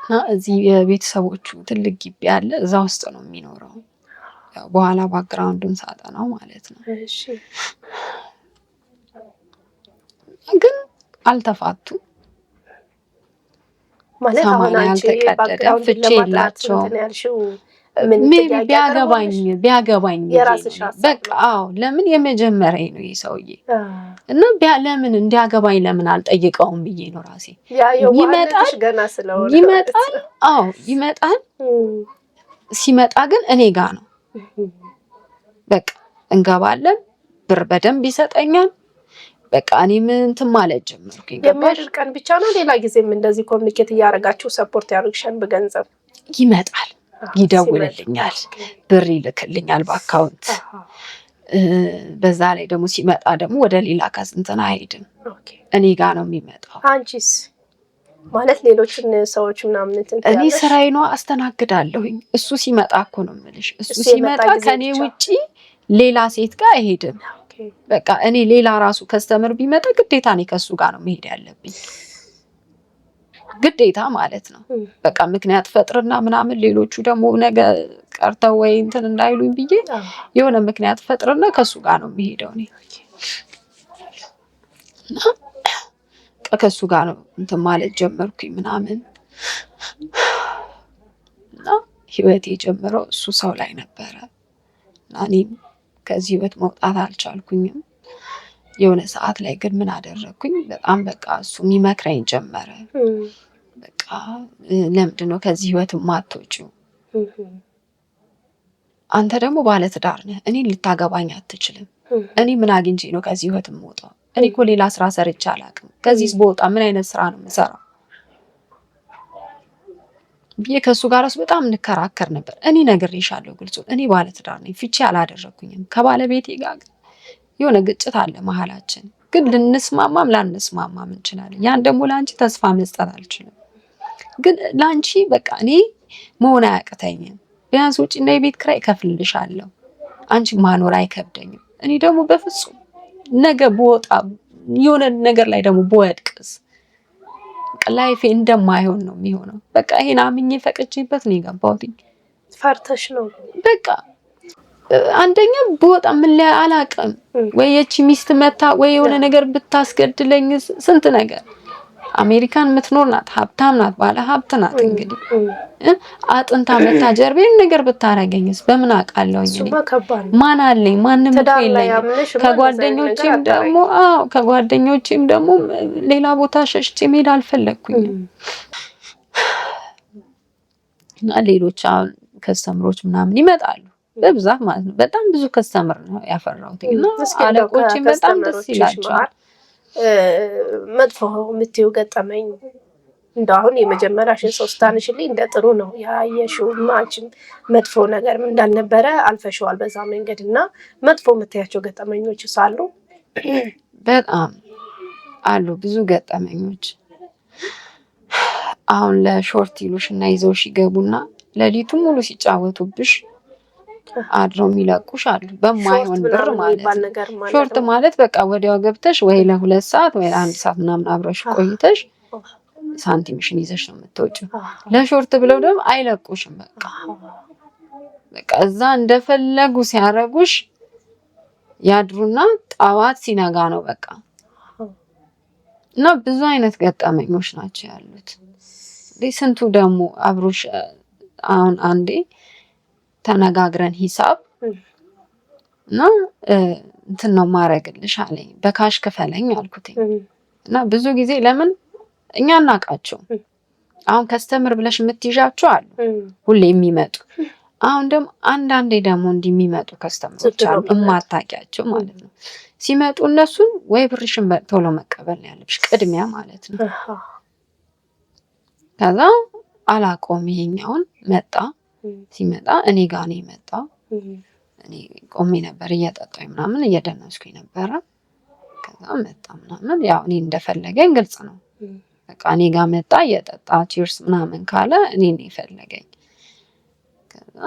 እና እዚህ የቤተሰቦቹ ትልቅ ግቢ አለ፣ እዛ ውስጥ ነው የሚኖረው። ያው በኋላ ባክግራውንዱን ሳጠናው ማለት ነው። እሺ ግን አልተፋቱም ማለት አሁን አንቺ ባክግራውንድ ፍቺ የላቸው ቢያገባኝ በቃ አዎ። ለምን የመጀመሪያዬ ነው ይሄ ሰውዬ እና ለምን እንዲያገባኝ ለምን አልጠይቀውም ብዬ ነው ራሴ። ይመጣል አዎ ይመጣል። ሲመጣ ግን እኔ ጋር ነው በቃ እንገባለን። ብር በደንብ ይሰጠኛል። በቃ እኔም እንትን ማለት ጀመርኩኝ። የሚያድር ቀን ብቻ ነው? ሌላ ጊዜም እንደዚህ ኮሚኒኬት እያደረጋችሁ ሰፖርት ያደርግሻል? በገንዘብ ይመጣል፣ ይደውልልኛል፣ ብር ይልክልኛል በአካውንት። በዛ ላይ ደግሞ ሲመጣ ደግሞ ወደ ሌላ እንትን አይሄድም፣ እኔ ጋር ነው የሚመጣው። አንቺስ ማለት ሌሎችን ሰዎች ምናምን እኔ ስራዬ ነው አስተናግዳለሁኝ። እሱ ሲመጣ እኮ ነው የምልሽ። እሱ ሲመጣ ከኔ ውጪ ሌላ ሴት ጋር አይሄድም። በቃ እኔ ሌላ ራሱ ከስተመር ቢመጣ ግዴታ እኔ ከሱ ጋር ነው መሄድ ያለብኝ፣ ግዴታ ማለት ነው። በቃ ምክንያት ፈጥርና ምናምን ሌሎቹ ደግሞ ነገ ቀርተው ወይ እንትን እንዳይሉኝ ብዬ የሆነ ምክንያት ፈጥርና ከሱ ጋር ነው የሚሄደው እኔ እና ከሱ ጋር ነው እንትን ማለት ጀመርኩኝ ምናምን እና ህይወቴ የጀመረው እሱ ሰው ላይ ነበረ እና እኔም ከዚህ ህይወት መውጣት አልቻልኩኝም። የሆነ ሰዓት ላይ ግን ምን አደረግኩኝ? በጣም በቃ እሱ የሚመክረኝ ጀመረ። በቃ ለምንድን ነው ከዚህ ህይወት የማትወጪው? አንተ ደግሞ ባለትዳር ነህ፣ እኔ ልታገባኝ አትችልም። እኔ ምን አግኝቼ ነው ከዚህ ህይወት የምወጣው? እኔ እኮ ሌላ ስራ ሰርቼ አላውቅም። ከዚህ በወጣ ምን አይነት ስራ ነው የምሰራው ብዬ ከሱ ጋር በጣም እንከራከር ነበር። እኔ ነግሬሻለሁ ግልጹ፣ እኔ ባለትዳር ነኝ፣ ፍቺ አላደረኩኝም። ከባለቤቴ ጋር የሆነ ግጭት አለ መሀላችን፣ ግን ልንስማማም ላንስማማም እንችላለን። ያን ደግሞ ለአንቺ ተስፋ መስጠት አልችልም። ግን ለአንቺ በቃ እኔ መሆን አያቅተኝም። ቢያንስ ውጭና የቤት ኪራይ እከፍልልሻለሁ፣ አንቺ ማኖር አይከብደኝም። እኔ ደግሞ በፍጹም ነገ በወጣ የሆነ ነገር ላይ ደግሞ በወድቅስ ላይፌ እንደማይሆን ነው የሚሆነው። በቃ ይሄን አምኜ ፈቅጄበት ነው የገባሁት። ፈርተሽ ነው በቃ አንደኛ በወጣ ምን ላይ አላውቅም፣ ወይ የቺ ሚስት መታ ወይ የሆነ ነገር ብታስገድለኝ ስንት ነገር። አሜሪካን የምትኖር ናት፣ ሀብታም ናት፣ ባለ ሀብት ናት። እንግዲህ አጥንታ መታ ጀርቤን ነገር ብታረገኝስ በምን አውቃለሁኝ? ማን አለኝ? ማንም የለኝም። ከጓደኞቼም ደግሞ ሌላ ቦታ ሸሽቼ መሄድ አልፈለግኩኝም። እና ሌሎች አሁን ከስተምሮች ምናምን ይመጣሉ በብዛት ማለት ነው። በጣም ብዙ ከስተምር ነው ያፈራሁት እና አለቆቼም በጣም ደስ ይላቸዋል። መጥፎ የምትይው ገጠመኝ እንደው አሁን የመጀመሪያሽን ሰው ስታንሽልኝ እንደ ጥሩ ነው ያየሽው፣ አንቺም መጥፎ ነገር እንዳልነበረ አልፈሽዋል በዛ መንገድ እና መጥፎ የምትያቸው ገጠመኞች ሳሉ? በጣም አሉ ብዙ ገጠመኞች። አሁን ለሾርት ይሉሽ እና ይዘውሽ ይገቡና ሌሊቱን ሙሉ ሲጫወቱብሽ አድረው የሚለቁሽ አሉ በማይሆን ብር ማለት ነው። ሾርት ማለት በቃ ወዲያው ገብተሽ ወይ ለ2 ሰዓት ወይ ለ1 ሰዓት ምናምን አብረሽ ቆይተሽ ሳንቲምሽን ይዘሽ ነው የምትወጪው። ለሾርት ብለው ደግሞ አይለቁሽም። በቃ እዛ እንደፈለጉ ሲያረጉሽ ያድሩና ጠዋት ሲነጋ ነው በቃ እና ብዙ አይነት ገጠመኞች ናቸው ያሉት። ስንቱ ደግሞ አብሮሽ አሁን አንዴ ተነጋግረን ሂሳብ እና እንትን ነው ማረግልሽ አለኝ። በካሽ ክፈለኝ አልኩት። እና ብዙ ጊዜ ለምን እኛ እናውቃቸው አሁን ከስተምር ብለሽ የምትይዣቸው አሉ ሁሌ የሚመጡ። አሁን ደግሞ አንዳንዴ ደግሞ እንዲህ የሚመጡ ከስተምሮች አሉ እማታውቂያቸው ማለት ነው። ሲመጡ እነሱን ወይ ብርሽን ቶሎ መቀበል ነው ያለብሽ ቅድሚያ ማለት ነው። ከዛ አላቆም ይሄኛውን መጣ። ሲመጣ እኔ ጋር ነው የመጣው። እኔ ቆሜ ነበር እየጠጣሁኝ ምናምን እየደነስኩኝ ነበረ። ከዛ መጣ ምናምን ያው እኔ እንደፈለገኝ ግልጽ ነው። በቃ እኔ ጋር መጣ እየጠጣ ቺርስ ምናምን ካለ እኔ ነው የፈለገኝ። ከዛ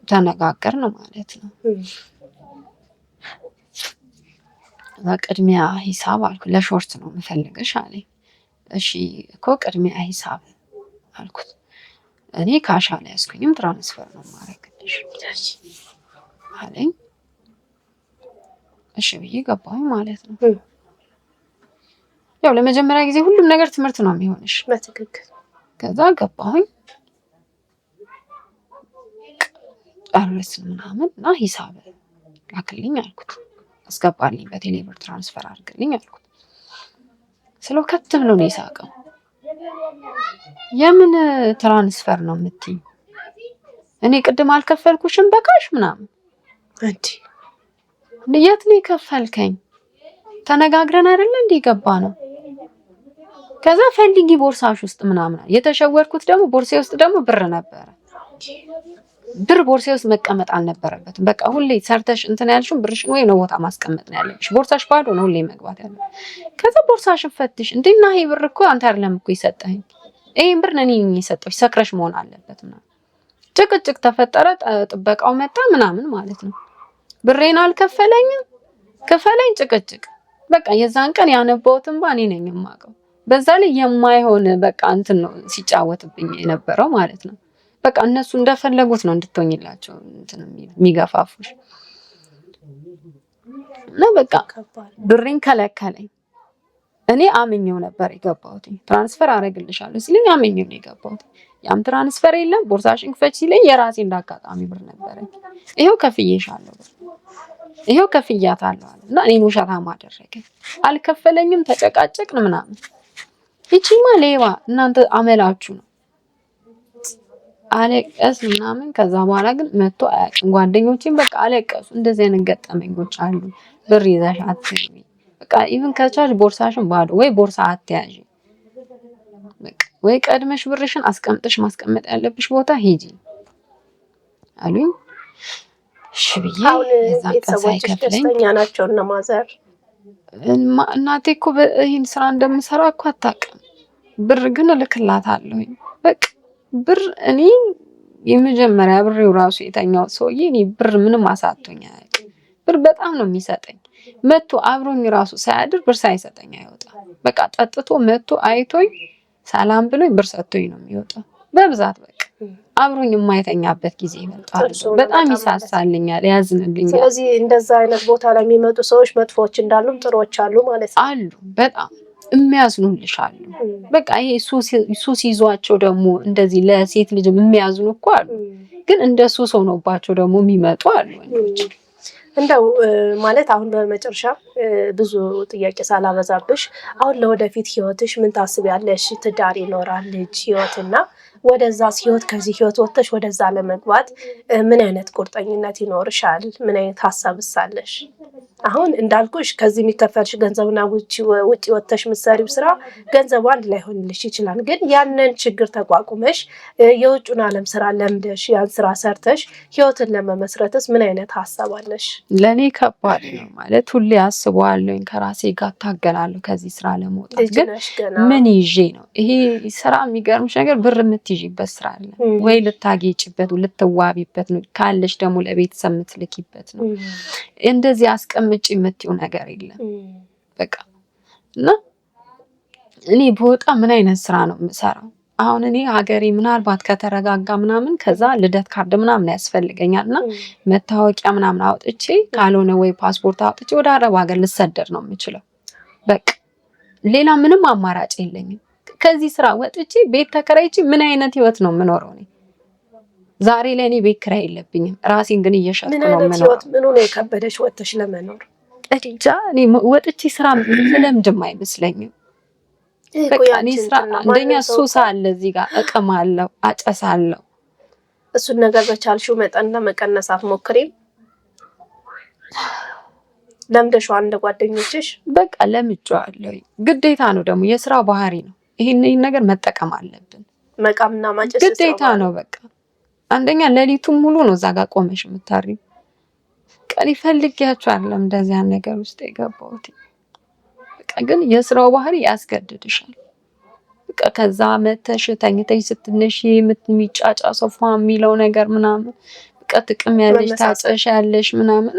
ተነጋገርን ማለት ነው። ቅድሚያ ሂሳብ አልኩ። ለሾርት ነው የምፈልግሽ አለኝ። እሺ እኮ ቅድሚያ ሂሳብ አልኩት። እኔ ካሽ አልያዝኩኝም ትራንስፈር ነው ማረግልሽ አለኝ። እሺ ብዬ ገባሁኝ ማለት ነው። ያው ለመጀመሪያ ጊዜ ሁሉም ነገር ትምህርት ነው የሚሆንሽ። በትክክል ከዛ ገባሁኝ ጨረስን ምናምን እና ሂሳብ ላክልኝ አልኩት። አስገባልኝ በቴሌብር ትራንስፈር አድርግልኝ አልኩት። ስለው ከት ብሎ ነው የሳቀው። የምን ትራንስፈር ነው የምትይኝ? እኔ ቅድም አልከፈልኩሽም በካሽ ምናምን። የት ነው የከፈልከኝ? ተነጋግረን አይደለ እንዴ ገባ ነው። ከዛ ፈልጊ ቦርሳሽ ውስጥ ምናምን። የተሸወርኩት ደግሞ ቦርሳዬ ውስጥ ደግሞ ብር ነበረ። ብር ቦርሳዬ ውስጥ መቀመጥ አልነበረበትም። በቃ ሁሌ ሰርተሽ እንትን ያልሽው ብርሽን ወይ ነው ቦታ ማስቀመጥ ነው ያለብሽ። ቦርሳሽ ባዶ ነው ሁሌ መግባት ያለብሽ። ከዛ ቦርሳሽን ፈትሽ እንዴና ይሄ ብር እኮ አንተ አይደለም እኮ ይሰጠኝ። ይሄን ብር እኔ ነኝ የሰጠሁሽ፣ ሰክረሽ መሆን አለበት ምናምን። ጭቅጭቅ ተፈጠረ። ጥበቃው መጣ ምናምን ማለት ነው። ብሬን አልከፈለኝም፣ ክፈለኝ ጭቅጭቅ። በቃ የዛን ቀን ያነበውትን እኔ ነኝ የማውቀው። በዛ ላይ የማይሆን በቃ እንትን ነው ሲጫወትብኝ የነበረው ማለት ነው። በቃ እነሱ እንደፈለጉት ነው እንድትሆኝላቸው እንትን የሚገፋፉሽ። እና በቃ ብሬን ከለከለኝ። እኔ አምኜው ነበር የገባሁት። ትራንስፈር አረግልሻለሁ ሲለኝ አምኜው ነው የገባሁት። ያም ትራንስፈር የለም ቦርሳሽን ክፈች ሲለኝ የራሴ እንዳጋጣሚ ብር ነበረኝ። ይሄው ከፍዬሻለሁ ብር ይሄው ከፍያታለሁ አለ እና እኔን ውሸታም አደረገኝ። አልከፈለኝም፣ ተጨቃጨቅን ምናምን። ይቺማ ሌባ እናንተ አመላችሁ ነው አለቀስ ምናምን። ከዛ በኋላ ግን መጥቶ አያውቅም። ጓደኞቼም በቃ አለቀሱ። እንደዚህ አይነት ገጠመኞች አሉ። ብር ይዘሽ አትግቢ፣ በቃ ኢቭን ከቻልሽ ቦርሳሽን ባዶ ወይ ቦርሳ አትያዢ፣ በቃ ወይ ቀድመሽ ብርሽን አስቀምጥሽ ማስቀመጥ ያለብሽ ቦታ ሂጂ አሉኝ። እሺ ብዬ እዛ ቀሳይ ከፍለኝ ደስተኛ ናቸው እና ማዘር እናቴ እኮ ይሄን ስራ እንደምሰራ እኮ አታውቅም። ብር ግን እልክላታለሁ። በቃ ብር እኔ የመጀመሪያ ብሬው ራሱ የተኛው ሰውዬ እኔ ብር ምንም አሳጥቶኝ አያውቅም። ብር በጣም ነው የሚሰጠኝ። መጥቶ አብሮኝ ራሱ ሳያድር ብር ሳይሰጠኝ አይወጣም። በቃ ጠጥቶ መጥቶ አይቶኝ ሰላም ብሎኝ ብር ሰጥቶኝ ነው የሚወጣው በብዛት። በቃ አብሮኝ የማይተኛበት ጊዜ ይመጣል። በጣም ይሳሳልኛል፣ ያዝንልኛል። ስለዚህ እንደዛ አይነት ቦታ ላይ የሚመጡ ሰዎች መጥፎች እንዳሉም ጥሩዎች አሉ ማለት ነው። አሉ፣ በጣም የሚያዝኑልሽ አሉ። በቃ ይሄ ሱስ ይዟቸው ደግሞ እንደዚህ ለሴት ልጅ የሚያዝኑ እኮ አሉ። ግን እንደ ሱስ ሆኖባቸው ደግሞ የሚመጡ አሉ ወንዶች። እንደው ማለት አሁን በመጨረሻ ብዙ ጥያቄ ሳላበዛብሽ አሁን ለወደፊት ህይወትሽ ምን ታስቢያለሽ? ትዳር ይኖራል፣ ልጅ ህይወትና ወደዛ ህይወት ከዚህ ህይወት ወጥተሽ ወደዛ ለመግባት ምን አይነት ቁርጠኝነት ይኖርሻል? ምን አይነት ሀሳብስ አለሽ? አሁን እንዳልኩሽ ከዚህ የሚከፈልሽ ገንዘብና ውጪ ወጥተሽ ምትሰሪው ስራ ገንዘቡ አንድ ላይ ሆንልሽ ይችላል። ግን ያንን ችግር ተቋቁመሽ የውጭውን ዓለም ስራ ለምደሽ ያን ስራ ሰርተሽ ህይወትን ለመመስረትስ ምን አይነት ሀሳብ አለሽ? ለኔ ከባድ ነው ማለት ሁሌ አስበዋለሁ። ከራሴ ጋር ታገላለሁ ከዚህ ስራ ለመውጣት። ግን ምን ይዤ ነው ይሄ ስራ? የሚገርምሽ ነገር ብር የምትይዥበት ስራ አለ ወይ? ልታጌጭበት ልትዋቢበት ነው። ካለሽ ደግሞ ለቤተሰብ የምትልኪበት ነው። እንደዚህ አስቀምጪ የምትይው ነገር የለም በቃ። እና እኔ በወጣ ምን አይነት ስራ ነው የምሰራው? አሁን እኔ ሀገሬ ምናልባት ከተረጋጋ ምናምን ከዛ ልደት ካርድ ምናምን ያስፈልገኛል እና መታወቂያ ምናምን አውጥቼ ካልሆነ ወይ ፓስፖርት አውጥቼ ወደ አረብ ሀገር ልሰደድ ነው የምችለው። በቃ ሌላ ምንም አማራጭ የለኝም። ከዚህ ስራ ወጥቼ ቤት ተከራይቼ ምን አይነት ህይወት ነው የምኖረው? እኔ ዛሬ ላይ እኔ ቤት ኪራይ የለብኝም፣ ራሴን ግን እየሸጥኩ ነው የምኖረው። ምን ነው የከበደሽ ወጥተሽ ለመኖር? እንጃ እኔ ወጥቼ ስራ ምለምድም አይመስለኝም። በቃ እኔ ስራ አንደኛ ሱስ አለ እዚህ ጋር፣ እቅም አለው፣ አጨሳለሁ። እሱን ነገር በቻልሽው መጠን ለመቀነስ አትሞክሪም? ለምደሽው እንደ ጓደኞችሽ? በቃ ለምጄዋለሁ። ግዴታ ነው ደግሞ የስራ ባህሪ ነው። ይሄን ነገር መጠቀም አለብን። መቃምና ማጨስ ግዴታ ነው። በቃ አንደኛ ሌሊቱን ሙሉ ነው እዛ ጋር ቆመሽ የምታሪው። ቀን ይፈልጊያችሁ አይደለም እንደዚህ ያን ነገር ውስጥ የገባሁት። በቃ ግን የስራው ባህሪ ያስገድድሻል። በቃ ከዛ መተሽ ተኝተሽ ስትነሺ የሚጫጫ ሶፋ የሚለው ነገር ምናምን በቃ ጥቅም ያለሽ ታጨሽ ያለሽ ምናምን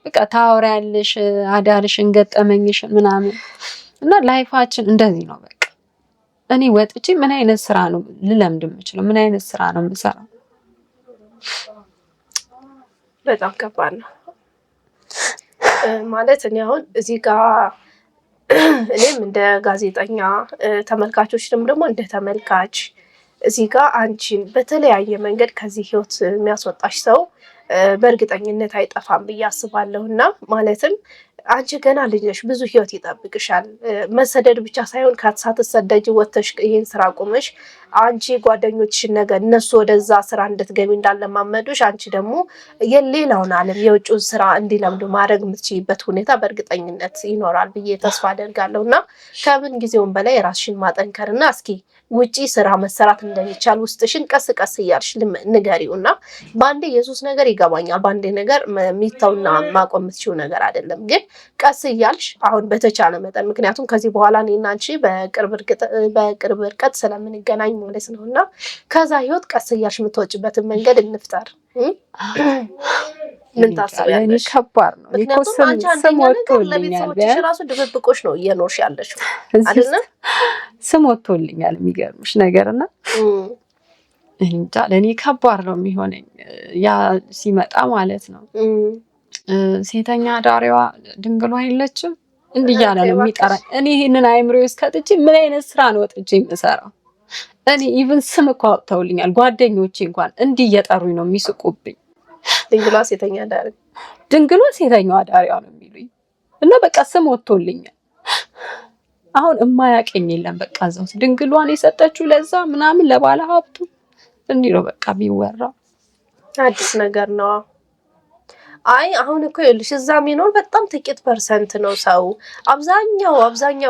በቃ ታወሪያለሽ አዳርሽን ገጠመኝሽን ምናምን እና ላይፋችን እንደዚህ ነው። በቃ እኔ ወጥቼ ምን አይነት ስራ ነው ልለምድ የምችለው? ምን አይነት ስራ ነው የምሰራው? በጣም ከባድ ነው ማለት እኔ አሁን እዚህ ጋር እኔም እንደ ጋዜጠኛ ተመልካቾችንም ደግሞ እንደ ተመልካች እዚህ ጋር አንቺን በተለያየ መንገድ ከዚህ ህይወት የሚያስወጣሽ ሰው በእርግጠኝነት አይጠፋም ብዬ አስባለሁ። እና ማለትም አንቺ ገና ልጅ ነሽ፣ ብዙ ህይወት ይጠብቅሻል። መሰደድ ብቻ ሳይሆን ሳትሰደጂ ወጥተሽ ይሄን ስራ ቆመሽ አንቺ ጓደኞችሽን ነገር እነሱ ወደዛ ስራ እንድትገቢ እንዳለማመዱሽ አንቺ ደግሞ የሌላውን ዓለም የውጭውን ስራ እንዲለምዱ ማድረግ የምትችይበት ሁኔታ በእርግጠኝነት ይኖራል ብዬ ተስፋ አደርጋለሁ። እና ከምን ጊዜውም በላይ ራስሽን ማጠንከርና እስኪ ውጪ ስራ መሰራት እንደሚቻል ውስጥሽን ቀስ ቀስ እያልሽ ንገሪው። እና በአንዴ የሱስ ነገር ይገባኛል፣ በአንዴ ነገር የሚተውና ማቆም የምትችይው ነገር አይደለም። ግን ቀስ እያልሽ አሁን በተቻለ መጠን ምክንያቱም ከዚህ በኋላ እኔና አንቺ በቅርብ ርቀት ስለምንገናኝ ማለት ነው። እና ከዛ ህይወት ቀስ እያልሽ የምትወጭበትን መንገድ እንፍጠር። ምን ታስቢያለሽ? ከባድ ነው። ምክንያቱም አንቺ አንደኛ ነገር ለቤተሰቦችሽ ራሱ ድብብቆሽ ነው እየኖርሽ ያለሽው አይደለ? ስም ወጥቶልኛል የሚገርምሽ ነገርና እንጃ ለእኔ ከባድ ነው የሚሆነኝ ያ ሲመጣ ማለት ነው። ሴተኛ ዳሪዋ ድንግሏ የለችም እንዲህ እያለ ነው የሚጠራኝ። እኔ ይሄንን አይምሮዬ ውስጥ ከጥቼ ምን አይነት ስራ ነው ወጥቼ የምሰራው? እኔ ኢቭን ስም እኮ አውጥተውልኛል ጓደኞቼ እንኳን እንዲህ እየጠሩኝ ነው የሚስቁብኝ። ድንግሏ ሴተኛ ዳሪ፣ ድንግሏ ሴተኛዋ ዳሪዋ ነው የሚሉኝ እና በቃ ስም ወጥቶልኛል። አሁን የማያውቀኝ የለም። በቃ እዛው ድንግሏን የሰጠችው ለዛ ምናምን ለባለ ሀብቱ እንዲህ ነው በቃ ቢወራው አዲስ ነገር ነው። አይ አሁን እኮ ይኸውልሽ እዛ የሚኖር በጣም ጥቂት ፐርሰንት ነው ሰው። አብዛኛው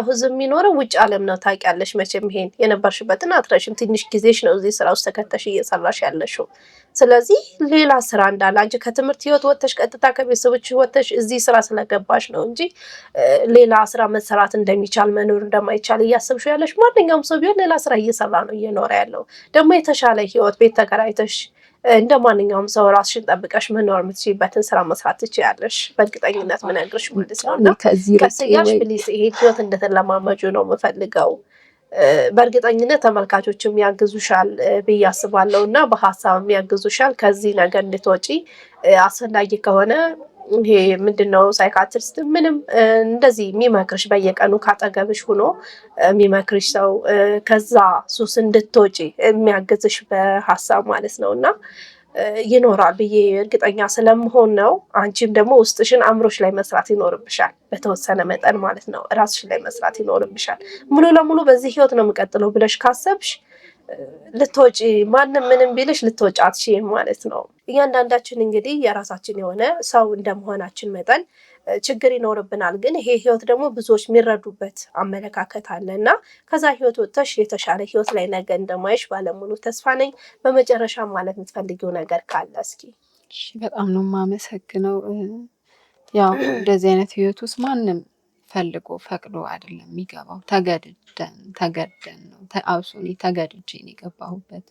ህዝብ የሚኖረው ውጭ ዓለም ነው። ታውቂያለሽ መቼም ይሄን የነበርሽበትን አትረሽም። ትንሽ ጊዜሽ ነው እዚህ ስራ ውስጥ ተከተሽ እየሰራሽ ያለሽው። ስለዚህ ሌላ ስራ እንዳለ አንቺ ከትምህርት ህይወት ወጥተሽ ቀጥታ ከቤተሰቦች ወጥተሽ እዚህ ስራ ስለገባሽ ነው እንጂ ሌላ ስራ መሰራት እንደሚቻል መኖር እንደማይቻል እያሰብሽው ያለሽ። ማንኛውም ሰው ቢሆን ሌላ ስራ እየሰራ ነው እየኖረ ያለው። ደግሞ የተሻለ ህይወት ቤት ተከራይተሽ እንደ ማንኛውም ሰው ራስሽን ጠብቀሽ መኖር የምትችይበትን ስራ መስራት ትችያለሽ። በእርግጠኝነት ምነግርሽ ማለት ነው። ቀስ እያልሽ ፕሊስ ይሄ ህይወት እንደተለማመጁ ነው የምፈልገው። በእርግጠኝነት ተመልካቾችም ያግዙሻል ብዬ አስባለሁ እና በሀሳብም ያግዙሻል። ከዚህ ነገር እንድትወጪ አስፈላጊ ከሆነ ይሄ ምንድነው ሳይካትሪስት ምንም እንደዚህ የሚመክርሽ በየቀኑ ካጠገብሽ ሆኖ የሚመክርሽ ሰው ከዛ ሱስ እንድትወጪ የሚያግዝሽ በሀሳብ ማለት ነው እና ይኖራል ብዬ እርግጠኛ ስለምሆን ነው። አንቺም ደግሞ ውስጥሽን አእምሮሽ ላይ መስራት ይኖርብሻል፣ በተወሰነ መጠን ማለት ነው። ራስሽ ላይ መስራት ይኖርብሻል። ሙሉ ለሙሉ በዚህ ህይወት ነው የምቀጥለው ብለሽ ካሰብሽ ልትወጪ ማንም ምንም ቢልሽ ልትወጪ አትችይም ማለት ነው። እያንዳንዳችን እንግዲህ የራሳችን የሆነ ሰው እንደመሆናችን መጠን ችግር ይኖርብናል። ግን ይሄ ህይወት ደግሞ ብዙዎች የሚረዱበት አመለካከት አለ እና ከዛ ህይወት ወጥተሽ የተሻለ ህይወት ላይ ነገ እንደማይሽ ባለሙሉ ተስፋ ነኝ። በመጨረሻ ማለት የምትፈልጊው ነገር ካለ እስኪ? በጣም ነው የማመሰግነው። ያው እንደዚህ አይነት ህይወት ውስጥ ማንም ፈልጎ ፈቅዶ አይደለም የሚገባው። ተገደን ነው አብሶኒ ተገድጄ ነው የገባሁበት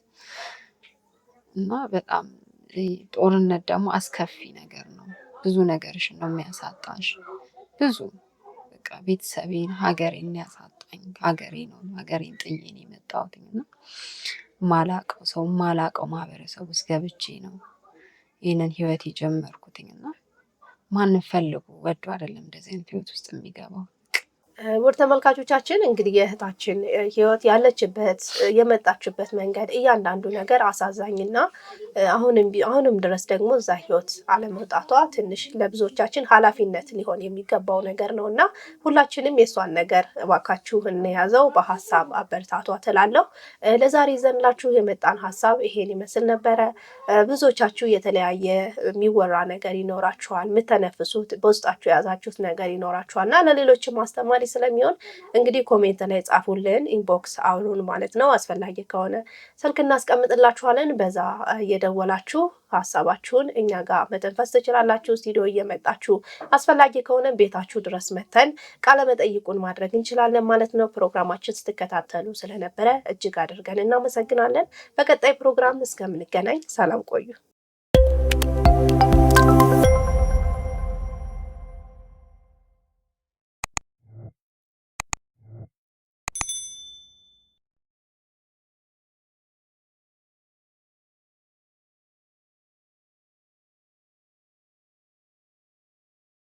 እና በጣም ጦርነት ደግሞ አስከፊ ነገር ነው። ብዙ ነገርሽን ነው የሚያሳጣሽ። ብዙ በቃ ቤተሰቤን ሀገሬን ያሳጣኝ ሀገሬን ጥዬ ነው የመጣሁት እና ማላቀው ሰው ማላቀው ማህበረሰብ ውስጥ ገብቼ ነው ይህንን ህይወት የጀመርኩትኝ እና ማንም ፈልጎ ወዶ አይደለም እንደዚህ አይነት ህይወት ውስጥ የሚገባው። ውድ ተመልካቾቻችን እንግዲህ የእህታችን ህይወት ያለችበት የመጣችበት መንገድ እያንዳንዱ ነገር አሳዛኝና አሁንም ድረስ ደግሞ እዛ ህይወት አለመውጣቷ ትንሽ ለብዙዎቻችን ኃላፊነት ሊሆን የሚገባው ነገር ነው እና ሁላችንም የእሷን ነገር እባካችሁ እንያዘው፣ በሀሳብ አበረታቷ ትላለሁ። ለዛሬ ይዘንላችሁ የመጣን ሀሳብ ይሄን ይመስል ነበረ። ብዙዎቻችሁ የተለያየ የሚወራ ነገር ይኖራችኋል፣ የምተነፍሱት በውስጣችሁ የያዛችሁት ነገር ይኖራችኋል እና ለሌሎችም ማስተማሪ ስለሚሆን እንግዲህ ኮሜንት ላይ ጻፉልን፣ ኢንቦክስ አውሩን ማለት ነው። አስፈላጊ ከሆነ ስልክ እናስቀምጥላችኋለን። በዛ እየደወላችሁ ሀሳባችሁን እኛ ጋር መተንፈስ ትችላላችሁ። ስቱዲዮ እየመጣችሁ አስፈላጊ ከሆነ ቤታችሁ ድረስ መተን ቃለመጠይቁን ማድረግ እንችላለን ማለት ነው። ፕሮግራማችን ስትከታተሉ ስለነበረ እጅግ አድርገን እናመሰግናለን። በቀጣይ ፕሮግራም እስከምንገናኝ ሰላም ቆዩ።